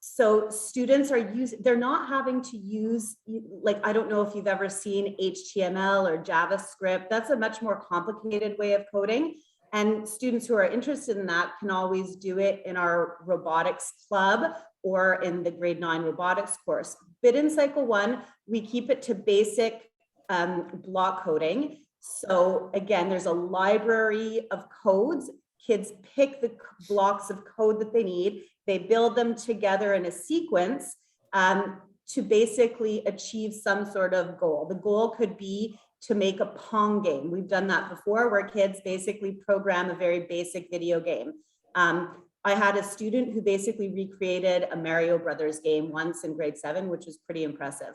So students are they're not having to use, like, I don't know if you've ever seen HTML or JavaScript. That's a much more complicated way of coding. And students who are interested in that can always do it in our robotics club or in the grade 9 robotics course. But in cycle 1, we keep it to basic block coding. So again, there's a library of codes. Kids pick the blocks of code that they need. They build them together in a sequence to basically achieve some sort of goal. The goal could be to make a Pong game. We've done that before, where kids basically program a very basic video game. I had a student who basically recreated a Mario Brothers game once in grade 7, which was pretty impressive.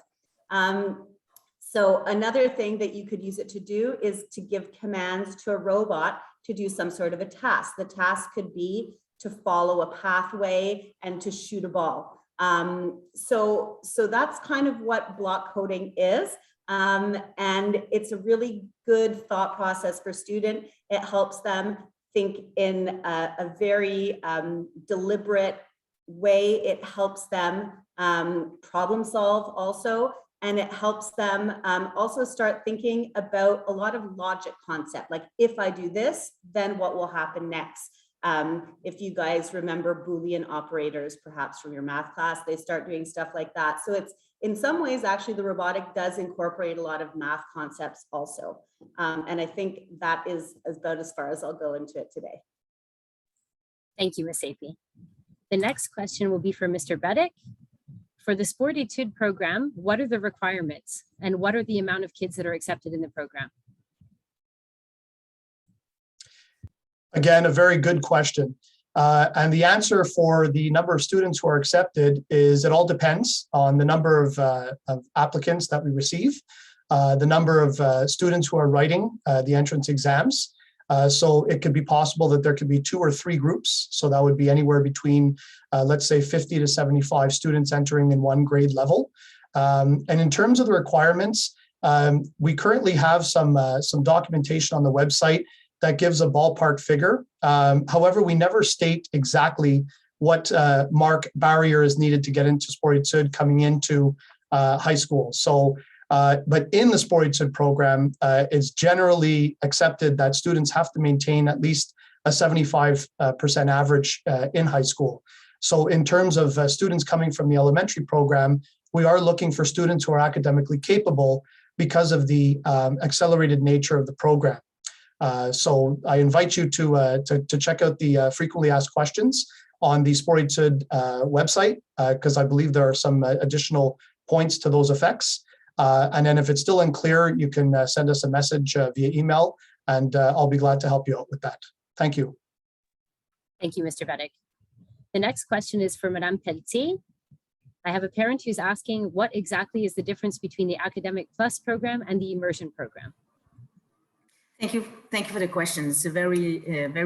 So another thing that you could use it to do is to give commands to a robot to do some sort of a task. The task could be to follow a pathway and to shoot a ball. So that's kind of what block coding is. And it's a really good thought process for student. It helps them think in a very deliberate way. It helps them problem solve also. And it helps them also start thinking about a lot of logic concept, like if I do this, then what will happen next? If you guys remember Boolean operators, perhaps from your math class, they start doing stuff like that. So it's, in some ways, actually, the robotic does incorporate a lot of math concepts also. And I think that is about as far as I'll go into it today. Thank you, Ms. Apey. The next question will be for Mr. Bedick. For the Sporty Tid program, what are the requirements and what are the amount of kids that are accepted in the program? Again, a very good question. And the answer for the number of students who are accepted is it all depends on the number of applicants that we receive, the number of students who are writing the entrance exams. So it could be possible that there could be 2 or 3 groups. So that would be anywhere between, let's say, 50 to 75 students entering in one grade level. And in terms of the requirements, we currently have some documentation on the website that gives a ballpark figure. However, we never state exactly what mark barrier is needed to get into Sporty Tid coming into high school. So, but in the Sporty Tid program, it's generally accepted that students have to maintain at least a 75% average in high school. So in terms of students coming from the elementary program, we are looking for students who are academically capable because of the accelerated nature of the program. So I invite you to check out the frequently asked questions on the Sporty Tid website, because I believe there are some additional points to those effects. And then if it's still unclear, you can send us a message via email, and I'll be glad to help you out with that. Thank you. Thank you, Mr. Bedick. The next question is for Madame Pelletier. I have a parent who's asking, what exactly is the difference between the Academic Plus program and the Immersion program? Thank you for the question. It's a very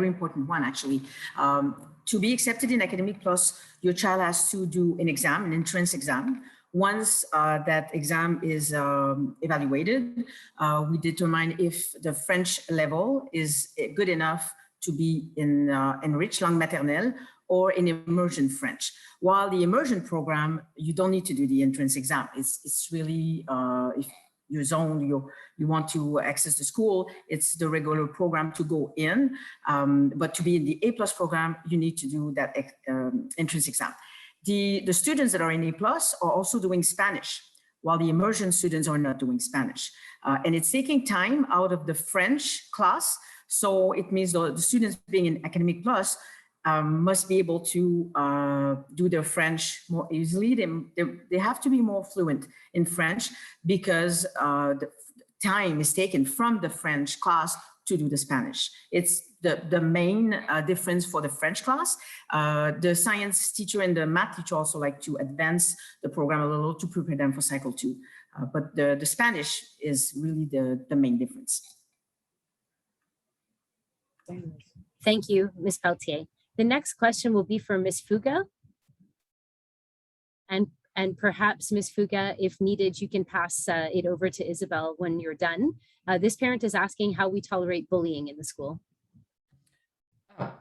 important one, actually. To be accepted in Academic Plus, your child has to do an exam, an entrance exam. Once that exam is evaluated, we determine if the French level is good enough to be in enriched langue maternelle or in immersion French. While the immersion program, you don't need to do the entrance exam. It's really, if your zone, you want to access the school, it's the regular program to go in. But to be in the A+ program, you need to do that entrance exam. The students that are in A+ are also doing Spanish, while the immersion students are not doing Spanish. And it's taking time out of the French class. So it means the students being in Academic Plus must be able to do their French more easily. They have to be more fluent in French because the time is taken from the French class to do the Spanish. It's the main difference for the French class. The science teacher and the math teacher also like to advance the program a little to prepare them for cycle 2. But the Spanish is really the main difference. Thank you, Ms. Peltier. The next question will be for Ms. Fuga. And perhaps, Ms. Fuga, if needed, you can pass it over to Isabel when you're done. This parent is asking how we tolerate bullying in the school.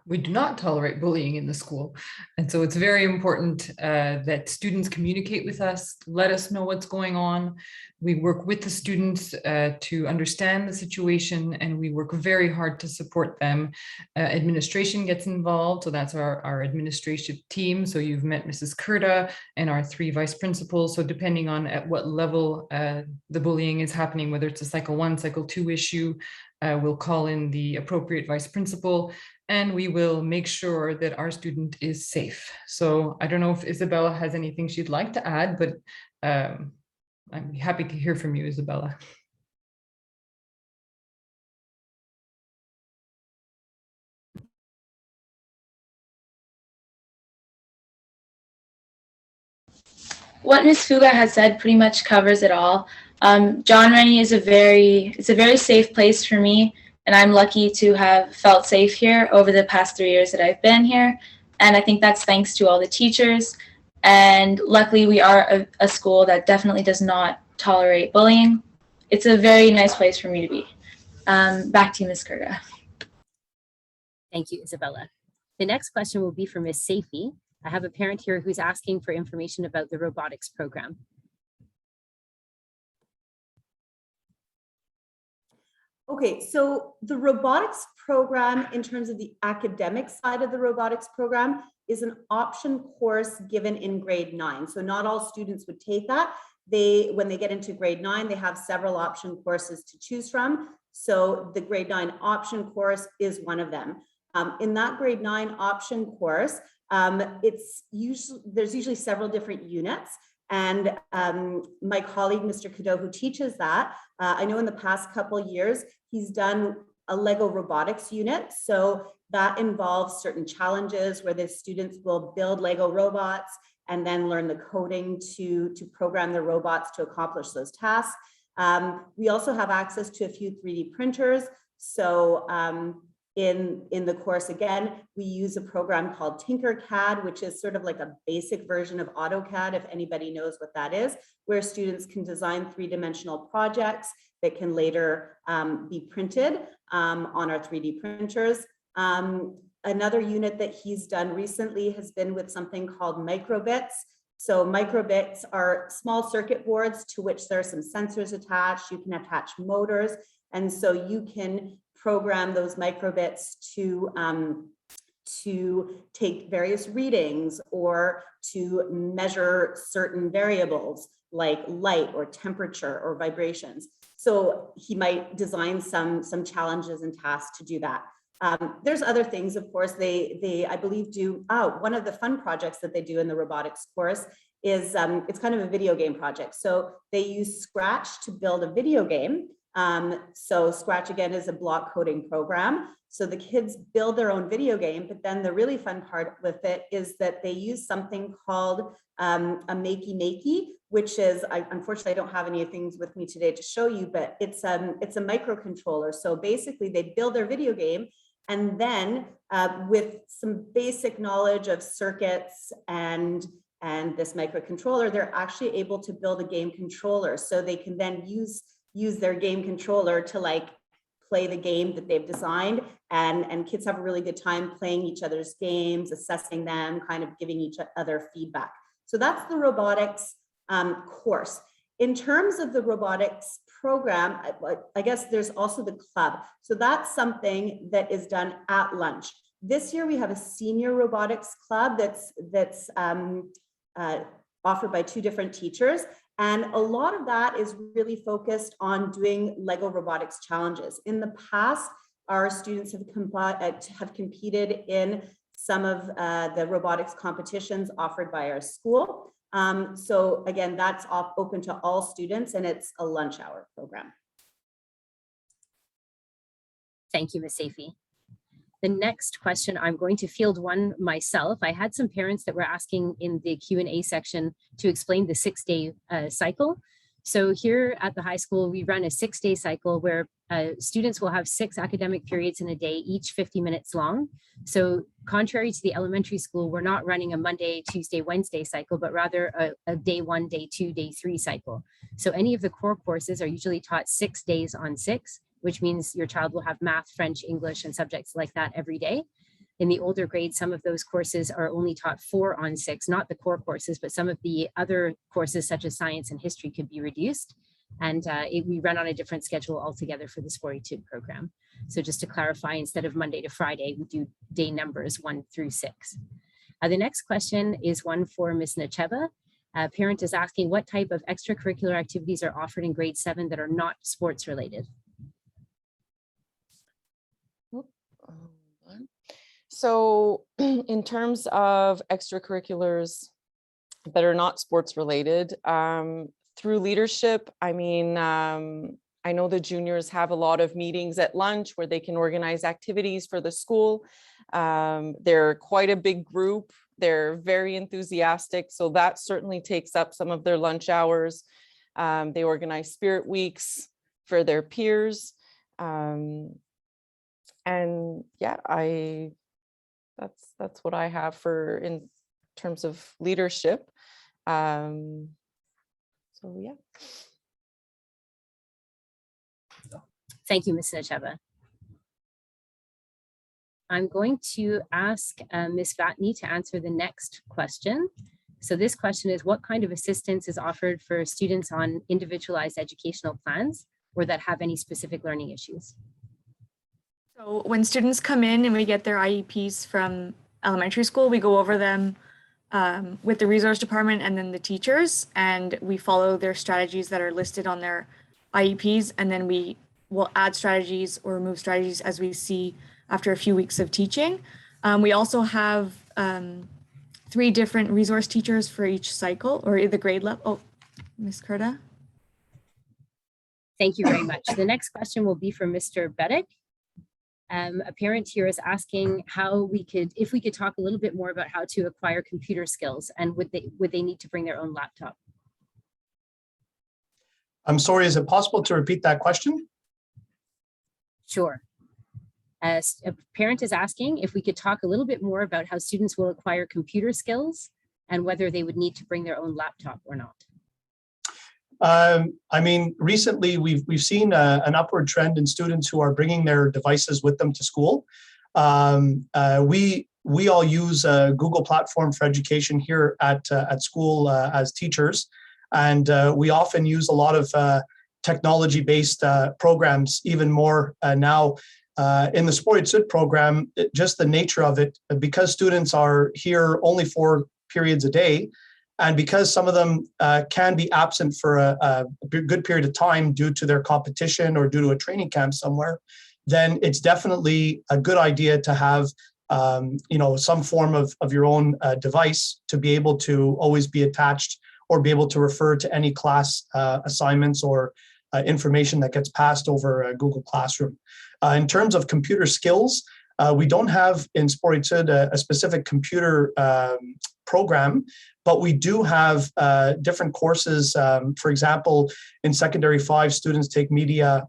We do not tolerate bullying in the school. And so it's very important that students communicate with us, let us know what's going on. We work with the students to understand the situation, and we work very hard to support them. Administration gets involved, so that's our administrative team. So you've met Mrs. Kurta and our 3 vice principals. So depending on at what level the bullying is happening, whether it's a cycle 1, cycle 2 issue, we'll call in the appropriate vice principal, and we will make sure that our student is safe. So I don't know if Isabella has anything she'd like to add, but I'm happy to hear from you, Isabella. What Ms. Fuga has said pretty much covers it all. John Rennie is it's a very safe place for me, and I'm lucky to have felt safe here over the past 3 years that I've been here. And I think that's thanks to all the teachers. And luckily we are a school that definitely does not tolerate bullying. It's a very nice place for me to be. Back to you, Ms. Kurta. Thank you, Isabella. The next question will be for Ms. Saifi. I have a parent here who's asking for information about the robotics program. Okay, so the robotics program, in terms of the academic side of the robotics program, is an option course given in grade 9. So not all students would take that. When they get into grade 9, they have several option courses to choose from. So the grade 9 option course is one of them. In that grade 9 option course, there's usually several different units. And my colleague, Mr. Cadeau, who teaches that, I know in the past couple of years, he's done a Lego robotics unit. So that involves certain challenges where the students will build Lego robots and then learn the coding to program the robots to accomplish those tasks. We also have access to a few 3D printers. So in the course, again, we use a program called Tinkercad, which is sort of like a basic version of AutoCAD, if anybody knows what that is, where students can design 3-dimensional projects that can later be printed on our 3D printers. Another unit that he's done recently has been with something called microbits. So microbits are small circuit boards to which there are some sensors attached. You can attach motors. And so you can program those microbits to take various readings or to measure certain variables like light or temperature or vibrations. So he might design some challenges and tasks to do that. There's other things, of course, they I believe do, one of the fun projects that they do in the robotics course is, it's kind of a video game project. So they use Scratch to build a video game. So Scratch, again, is a block coding program. So the kids build their own video game, but then the really fun part with it is that they use something called a makey, which is, unfortunately, I don't have any things with me today to show you, but it's a microcontroller. So basically they build their video game, and then with some basic knowledge of circuits and this microcontroller, they're actually able to build a game controller. So they can then use their game controller to like play the game that they've designed, and kids have a really good time playing each other's games, assessing them, kind of giving each other feedback. So that's the robotics course. In terms of the robotics program, I guess there's also the club. So that's something that is done at lunch. This year we have a senior robotics club that's offered by 2 different teachers. And a lot of that is really focused on doing Lego robotics challenges. In the past, our students have competed in some of the robotics competitions offered by our school. So again, that's open to all students, and it's a lunch hour program. Thank you, Ms. Saifi. The next question, I'm going to field one myself. I had some parents that were asking in the Q&A section to explain the 6-day cycle. So here at the high school, we run a 6-day cycle where students will have 6 academic periods in a day, each 50 minutes long. So contrary to the elementary school, we're not running a Monday, Tuesday, Wednesday cycle, but rather a day 1, day 2, day 3 cycle. So any of the core courses are usually taught 6 days on 6, which means your child will have math, French, English, and subjects like that every day. In the older grades, some of those courses are only taught 4 on 6, not the core courses, but some of the other courses such as science and history could be reduced. And we run on a different schedule altogether for the Sporty Tid program. So just to clarify, instead of Monday to Friday, we do day numbers 1 through 6. The next question is one for Ms. Nacheva. A parent is asking what type of extracurricular activities are offered in grade 7 that are not sports related? So in terms of extracurriculars that are not sports related, through leadership, I mean, I know the juniors have a lot of meetings at lunch where they can organize activities for the school. They're quite a big group. They're very enthusiastic. So that certainly takes up some of their lunch hours. They organize spirit weeks for their peers. And yeah, that's what I have for in terms of leadership. So yeah. Thank you, Ms. Nacheva. I'm going to ask Ms. Vatney to answer the next question. So this question is, what kind of assistance is offered for students on individualized educational plans or that have any specific learning issues? So when students come in and we get their IEPs from elementary school, we go over them with the resource department and then the teachers, and we follow their strategies that are listed on their IEPs, and then we will add strategies or remove strategies as we see after a few weeks of teaching. We also have 3 different resource teachers for each cycle or the grade level. Oh, Ms. Kurta. Thank you very much. The next question will be for Mr. Bedek. A parent here is asking if we could talk a little bit more about how to acquire computer skills, and would they need to bring their own laptop? I'm sorry, is it possible to repeat that question? Sure. A parent is asking if we could talk a little bit more about how students will acquire computer skills and whether they would need to bring their own laptop or not. I mean, recently we've seen an upward trend in students who are bringing their devices with them to school. We all use Google Platform for Education here at school as teachers, and we often use a lot of technology-based programs, even more now. In the Sporty Tid program, just the nature of it, because students are here only 4 periods a day, and because some of them can be absent for a good period of time due to their competition or due to a training camp somewhere, then it's definitely a good idea to have some form of your own device to be able to always be attached or be able to refer to any class assignments or information that gets passed over Google Classroom. In terms of computer skills, we don't have in Sporty Tid a specific computer program, but we do have different courses. For example, in Secondary 5, students take media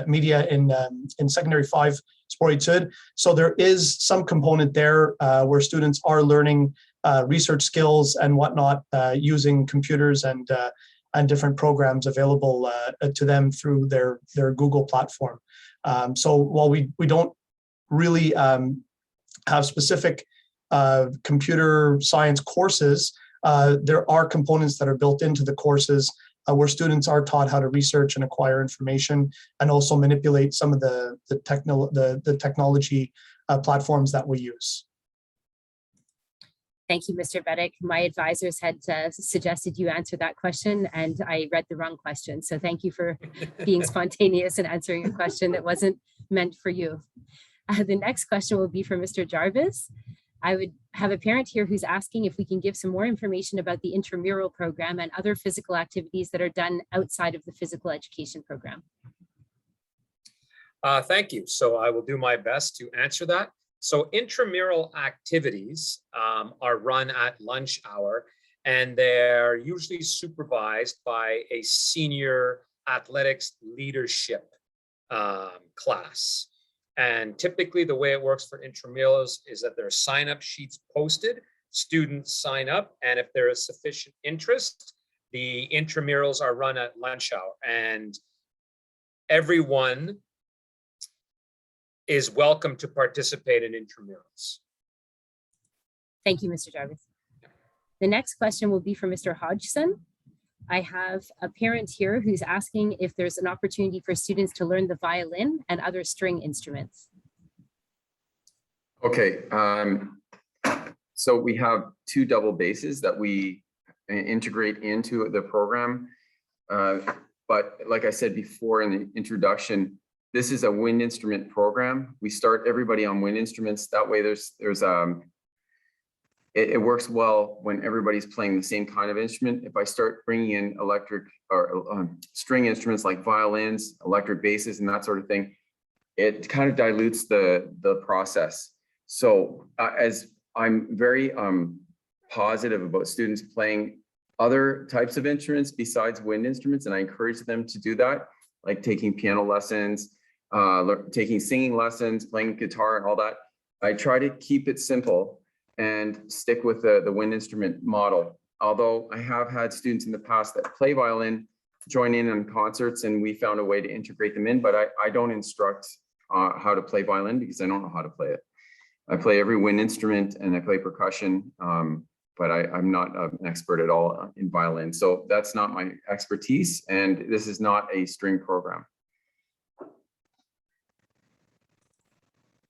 media in Secondary 5 Sporty Tid. So there is some component there where students are learning research skills and whatnot using computers and different programs available to them through their Google platform. So while we don't really have specific computer science courses, there are components that are built into the courses where students are taught how to research and acquire information and also manipulate some of the technology platforms that we use. Thank you, Mr. Bedek. My advisors had suggested you answer that question, and I read the wrong question. So thank you for being spontaneous and answering a question that wasn't meant for you. The next question will be for Mr. Jarvis. I would have a parent here who's asking if we can give some more information about the intramural program and other physical activities that are done outside of the physical education program. Thank you. So I will do my best to answer that. So intramural activities are run at lunch hour, and they're usually supervised by a senior athletics leadership class. And typically the way it works for intramurals is that there are sign-up sheets posted, students sign up, and if there is sufficient interest, the intramurals are run at lunch hour, and everyone is welcome to participate in intramurals. Thank you, Mr. Jarvis. The next question will be for Mr. Hodgson. I have a parent here who's asking if there's an opportunity for students to learn the violin and other string instruments. Okay, so we have 2 double basses that we integrate into the program. But like I said before in the introduction, this is a wind instrument program. We start everybody on wind instruments. That way it works well when everybody's playing the same kind of instrument. If I start bringing in electric or string instruments like violins, electric basses, and that sort of thing, it kind of dilutes the process. So as I'm very positive about students playing other types of instruments besides wind instruments, and I encourage them to do that, like taking piano lessons, taking singing lessons, playing guitar and all that. I try to keep it simple and stick with the wind instrument model. Although I have had students in the past that play violin, join in on concerts, and we found a way to integrate them in, but I don't instruct how to play violin because I don't know how to play it. I play every wind instrument and I play percussion, but I'm not an expert at all in violin. So that's not my expertise, and this is not a string program.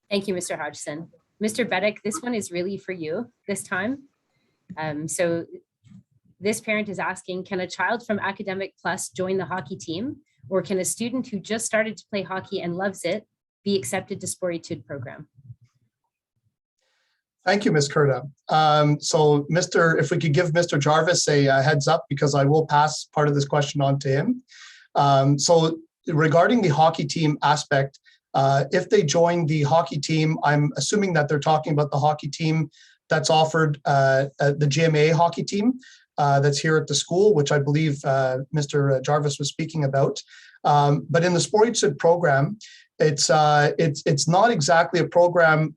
Thank you, Mr. Hodgson. Mr. Beddick, this one is really for you this time. So this parent is asking, can a child from Academic Plus join the hockey team, or can a student who just started to play hockey and loves it be accepted to Sporty Tid program? Thank you, Ms. Curda. So if we could give Mr. Jarvis a heads up, because I will pass part of this question on to him. So regarding the hockey team aspect, if they join the hockey team, I'm assuming that they're talking about the hockey team that's offered, the GMA hockey team that's here at the school, which I believe Mr. Jarvis was speaking about. But in the Sporty Tid program, it's not exactly a program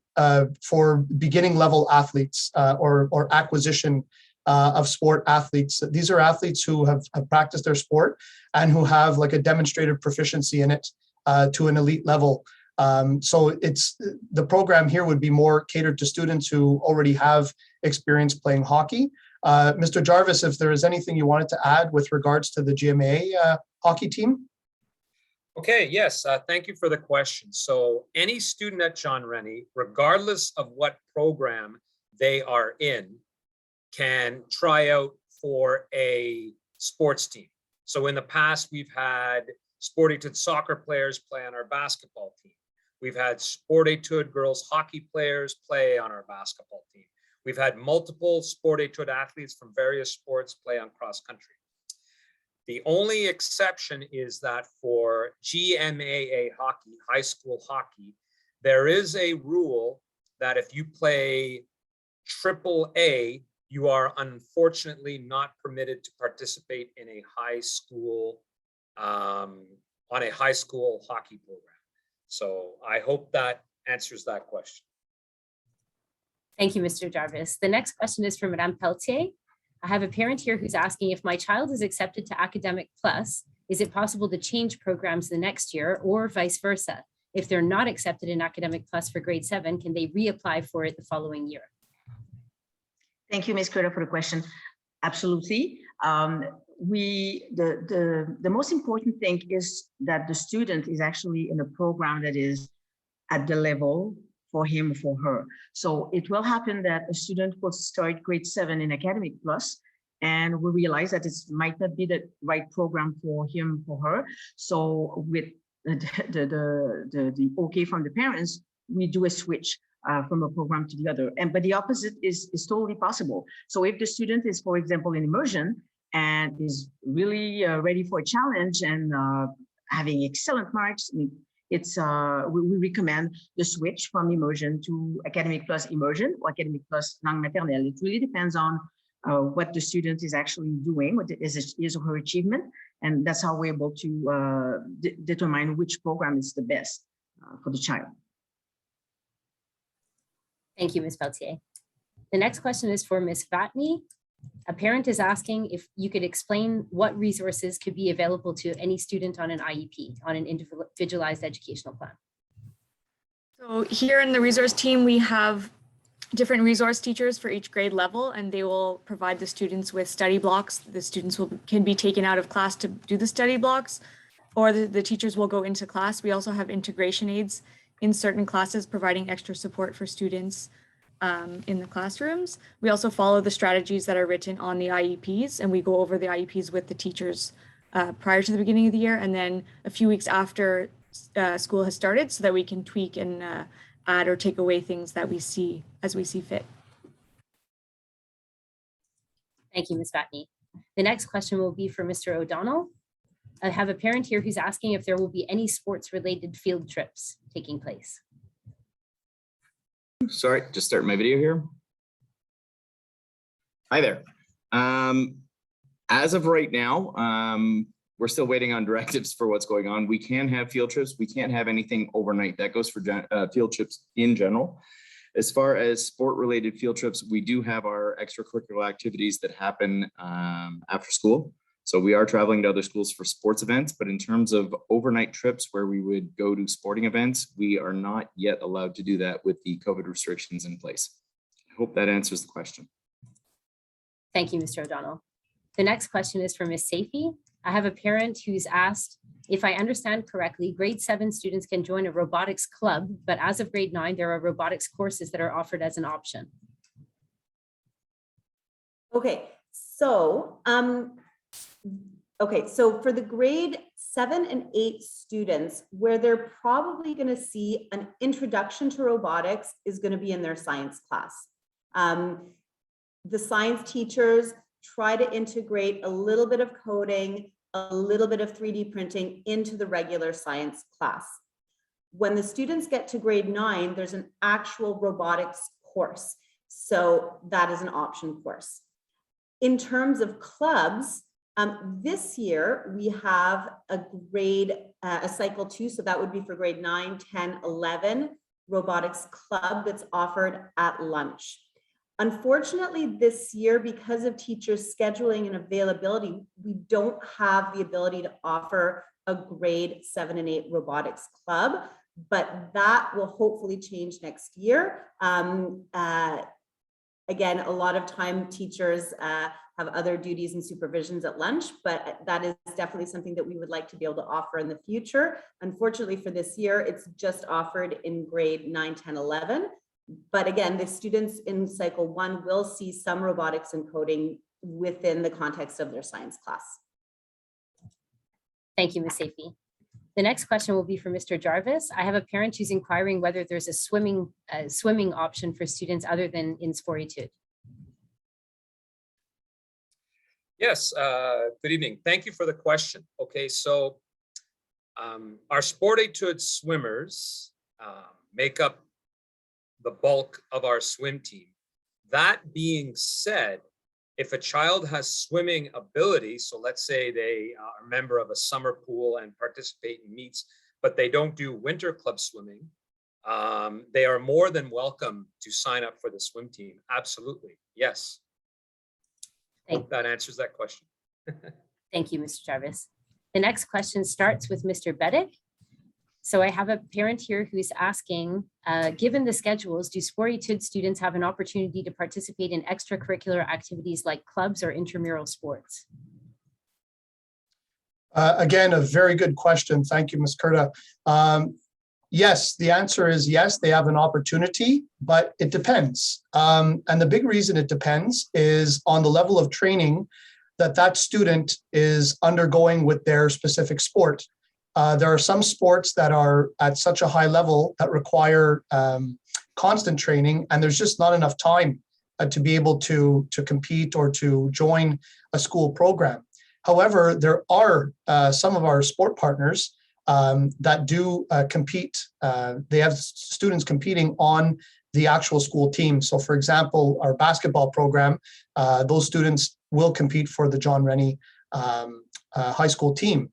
for beginning level athletes or acquisition of sport athletes. These are athletes who have practiced their sport and who have like a demonstrated proficiency in it to an elite level. So the program here would be more catered to students who already have experience playing hockey. Mr. Jarvis, if there is anything you wanted to add with regards to the GMA hockey team? Okay, yes, thank you for the question. So any student at John Rennie, regardless of what program they are in, can try out for a sports team. So in the past, we've had Sporty Tid soccer players play on our basketball team. We've had Sporty Tid girls hockey players play on our basketball team. We've had multiple Sporty Tid athletes from various sports play on cross country. The only exception is that for GMAA hockey, high school hockey, there is a rule that if you play AAA, you are unfortunately not permitted to participate in a high school, on a high school hockey program. So I hope that answers that question. Thank you, Mr. Jarvis. The next question is from Madame Pelletier. I have a parent here who's asking, if my child is accepted to Academic Plus, is it possible to change programs the next year or vice versa? If they're not accepted in Academic Plus for grade 7, can they reapply for it the following year? Thank you, Ms. Curda, for the question. Absolutely. The most important thing is that the student is actually in a program that is at the level for him or for her. So it will happen that a student will start grade 7 in Academic Plus, and we realize that it might not be the right program for him or her. So with the okay from the parents, we do a switch from a program to the other. But the opposite is totally possible. So if the student is, for example, in immersion and is really ready for a challenge and having excellent marks, it's we recommend the switch from immersion to academic plus immersion or academic plus langue maternelle. It really depends on what the student is actually doing, what is his or her achievement, and that's how we're able to determine which program is the best for the child. Thank you, Ms. Peltier. The next question is for Ms. Vatney. A parent is asking if you could explain what resources could be available to any student on an IEP, on an individualized educational plan. So here in the resource team, we have different resource teachers for each grade level, and they will provide the students with study blocks. The students can be taken out of class to do the study blocks, or the teachers will go into class. We also have integration aids in certain classes, providing extra support for students in the classrooms. We also follow the strategies that are written on the IEPs, and we go over the IEPs with the teachers prior to the beginning of the year, and then a few weeks after school has started, so that we can tweak and add or take away things that we see as we see fit. Thank you, Ms. Vatney. The next question will be for Mr. O'Donnell. I have a parent here who's asking if there will be any sports-related field trips taking place. Sorry, just starting my video here. Hi there. As of right now, we're still waiting on directives for what's going on. We can have field trips. We can't have anything overnight. That goes for field trips in general. As far as sport-related field trips, we do have our extracurricular activities that happen after school. So we are traveling to other schools for sports events, but in terms of overnight trips where we would go to sporting events, we are not yet allowed to do that with the COVID restrictions in place. I hope that answers the question. Thank you, Mr. O'Donnell. The next question is for Ms. Safi. I have a parent who's asked, if I understand correctly, grade 7 students can join a robotics club, but as of grade 9, there are robotics courses that are offered as an option. Okay, so so for the grade 7 and 8 students, where they're probably going to see an introduction to robotics is going to be in their science class. The science teachers try to integrate a little bit of coding, a little bit of 3D printing into the regular science class. When the students get to grade 9, there's an actual robotics course. So that is an option course. In terms of clubs, this year we have a cycle 2, so that would be for grade 9, 10, 11 robotics club that's offered at lunch. Unfortunately, this year, because of teachers' scheduling and availability, we don't have the ability to offer a grade 7 and 8 robotics club, but that will hopefully change next year. Again, a lot of time teachers have other duties and supervisions at lunch, but that is definitely something that we would like to be able to offer in the future. Unfortunately for this year, it's just offered in grade 9, 10, 11. But again, the students in cycle 1 will see some robotics and coding within the context of their science class. Thank you, Ms. Safi. The next question will be for Mr. Jarvis. I have a parent who's inquiring whether there's a swimming option for students other than in Sporty Tid. Yes, good evening. Thank you for the question. Okay, so our Sporty Tid swimmers make up the bulk of our swim team. That being said, if a child has swimming ability, so let's say they are a member of a summer pool and participate in meets, but they don't do winter club swimming, they are more than welcome to sign up for the swim team. Absolutely, yes. Hope that answers that question. Thank you, Mr. Jarvis. The next question starts with Mr. Bedick. So I have a parent here who's asking, given the schedules, do Sporty Tid students have an opportunity to participate in extracurricular activities like clubs or intramural sports? Again, a very good question. Thank you, Ms. Curda. Yes, the answer is yes, they have an opportunity, but it depends. And the big reason it depends is on the level of training that student is undergoing with their specific sport. There are some sports that are at such a high level that require constant training, and there's just not enough time to be able to compete or to join a school program. However, there are some of our sport partners that do compete. They have students competing on the actual school team. So for example, our basketball program, those students will compete for the John Rennie high school team.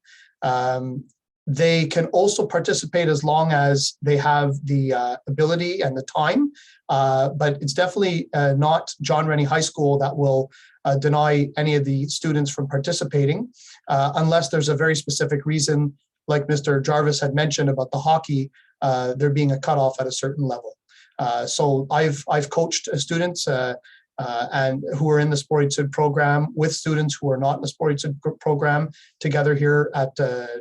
They can also participate as long as they have the ability and the time, but it's definitely not John Rennie High School that will deny any of the students from participating unless there's a very specific reason, like Mr. Jarvis had mentioned about the hockey, there being a cutoff at a certain level. So I've coached students and who are in the Sporty Tid program with students who are not in the Sporty Tid program together here at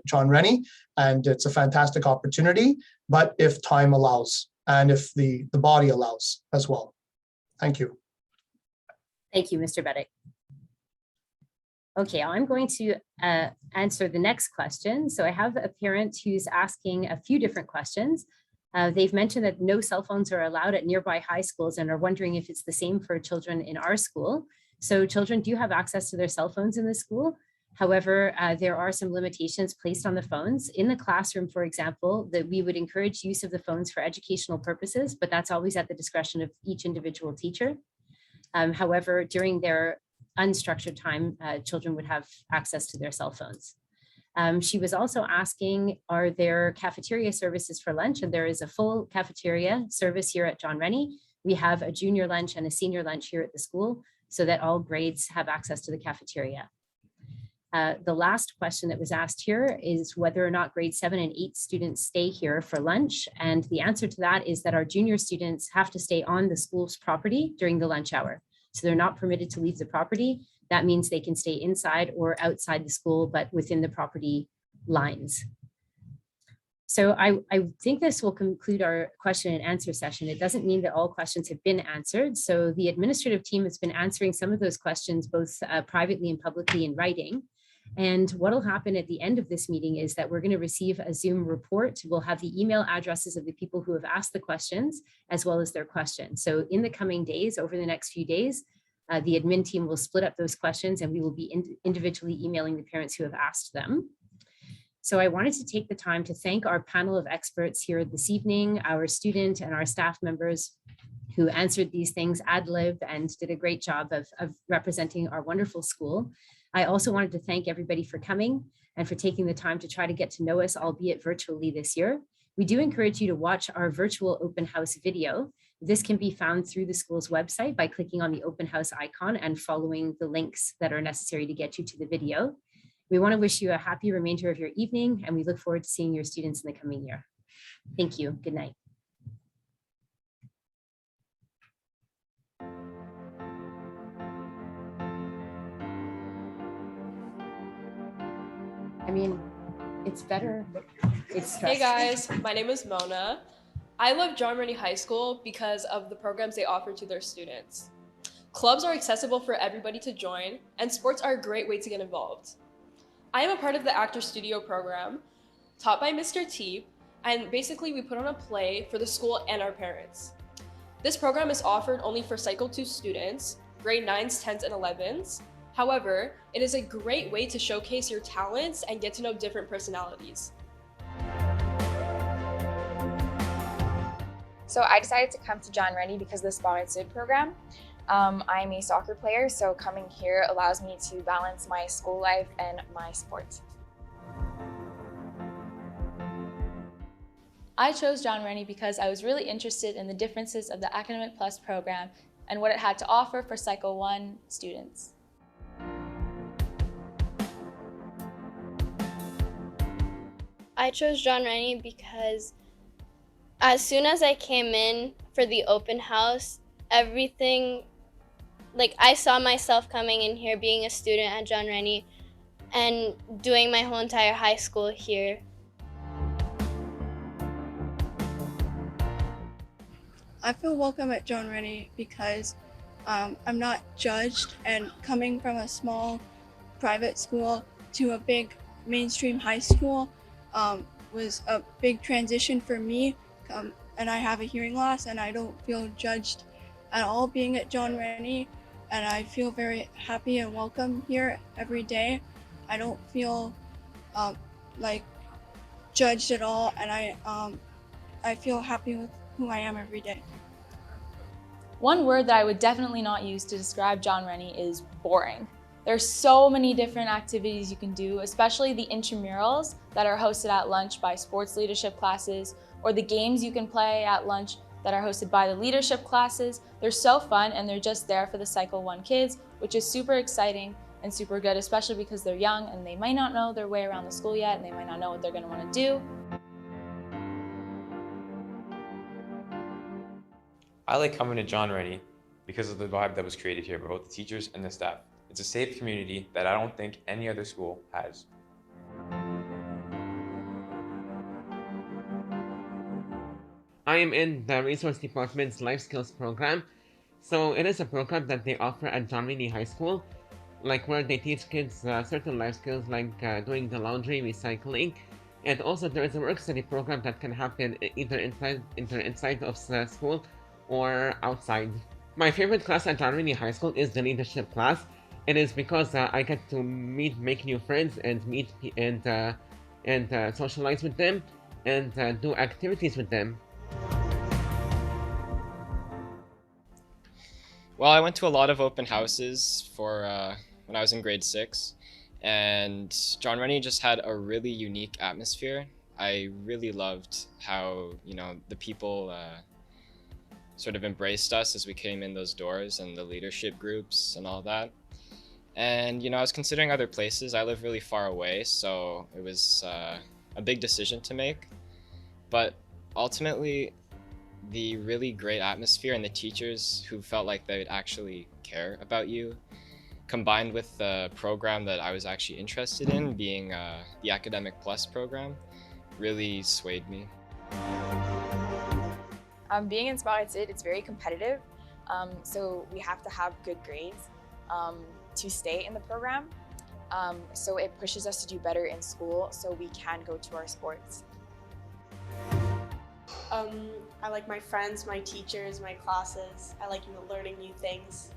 John Rennie, and it's a fantastic opportunity, but if time allows and if the body allows as well. Thank you. Thank you, Mr. Beddick. Okay, I'm going to answer the next question. So I have a parent who's asking a few different questions. They've mentioned that no cell phones are allowed at nearby high schools and are wondering if it's the same for children in our school. So children do have access to their cell phones in the school. However, there are some limitations placed on the phones. In the classroom, for example, that we would encourage use of the phones for educational purposes, but that's always at the discretion of each individual teacher. However, during their unstructured time, children would have access to their cell phones. She was also asking, are there cafeteria services for lunch? And there is a full cafeteria service here at John Rennie. We have a junior lunch and a senior lunch here at the school so that all grades have access to the cafeteria. The last question that was asked here is whether or not grade 7 and 8 students stay here for lunch. And the answer to that is that our junior students have to stay on the school's property during the lunch hour. So they're not permitted to leave the property. That means they can stay inside or outside the school, but within the property lines. So I think this will conclude our question and answer session. It doesn't mean that all questions have been answered. So the administrative team has been answering some of those questions, both privately and publicly in writing. And what will happen at the end of this meeting is that we're going to receive a Zoom report. We'll have the email addresses of the people who have asked the questions, as well as their questions. So in the coming days, over the next few days, the admin team will split up those questions and we will be individually emailing the parents who have asked them. So I wanted to take the time to thank our panel of experts here this evening, our student and our staff members who answered these things ad lib and did a great job of representing our wonderful school. I also wanted to thank everybody for coming and for taking the time to try to get to know us, albeit virtually this year. We do encourage you to watch our virtual open house video. This can be found through the school's website by clicking on the open house icon and following the links that are necessary to get you to the video. We want to wish you a happy remainder of your evening, and we look forward to seeing your students in the coming year. Thank you. Good night. I mean, it's better. It's Hey guys, my name is Mona. I love John Rennie High School because of the programs they offer to their students. Clubs are accessible for everybody to join, and sports are a great way to get involved. I am a part of the Actor Studio program, taught by Mr. T, and basically we put on a play for the school and our parents. This program is offered only for Cycle 2 students, grade 9s, 10s, and 11s. However, it is a great way to showcase your talents and get to know different personalities. So I decided to come to John Rennie because of the Sporty Tid program. I'm a soccer player, so coming here allows me to balance my school life and my sports. I chose John Rennie because I was really interested in the differences of the Academic Plus program and what it had to offer for Cycle 1 students. I chose John Rennie because as soon as I came in for the open house, everything, like I saw myself coming in here, being a student at John Rennie and doing my whole entire high school here. I feel welcome at John Rennie because I'm not judged, and coming from a small private school to a big mainstream high school, was a big transition for me, and I have a hearing loss, and I don't feel judged at all being at John Rennie, and I feel very happy and welcome here every day. I don't feel like judged at all, and I feel happy with who I am every day. One word that I would definitely not use to describe John Rennie is boring. There's so many different activities you can do, especially the intramurals that are hosted at lunch by sports leadership classes, or the games you can play at lunch that are hosted by the leadership classes. They're so fun, and they're just there for the Cycle 1 kids, which is super exciting and super good, especially because they're young and they might not know their way around the school yet, and they might not know what they're going to want to do. I like coming to John Rennie because of the vibe that was created here by both the teachers and the staff. It's a safe community that I don't think any other school has. I am in the Resource Department's Life Skills program. So it is a program that they offer at John Rennie High School, like where they teach kids certain life skills like doing the laundry, recycling, and also there is a work study program that can happen either inside of school or outside. My favorite class at John Rennie High School is the leadership class. It is because I get to make new friends and socialize with them and do activities with them. Well, I went to a lot of open houses for when I was in grade 6, and John Rennie just had a really unique atmosphere. I really loved how, the people sort of embraced us as we came in those doors, and the leadership groups and all that. And, I was considering other places. I live really far away, so it was a big decision to make. But ultimately, the really great atmosphere and the teachers who felt like they would actually care about you, combined with the program that I was actually interested in, being the Academic Plus program, really swayed me. Being in Sporty Tid, it's very competitive, so we have to have good grades to stay in the program. So it pushes us to do better in school so we can go to our sports. I like my friends, my teachers, my classes. I like learning new things.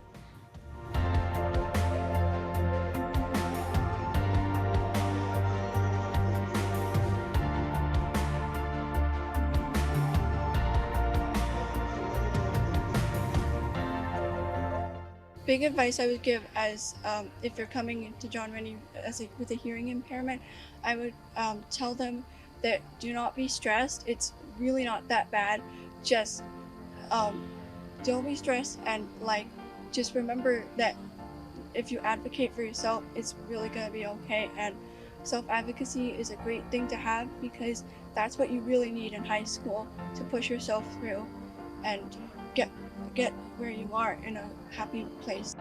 Big advice I would give as if you're coming into John Rennie with a hearing impairment, I would tell them that do not be stressed. It's really not that bad. Just don't be stressed, and just remember that if you advocate for yourself, it's really gonna be okay. And self-advocacy is a great thing to have because that's what you really need in high school to push yourself through and get where you are in a happy place.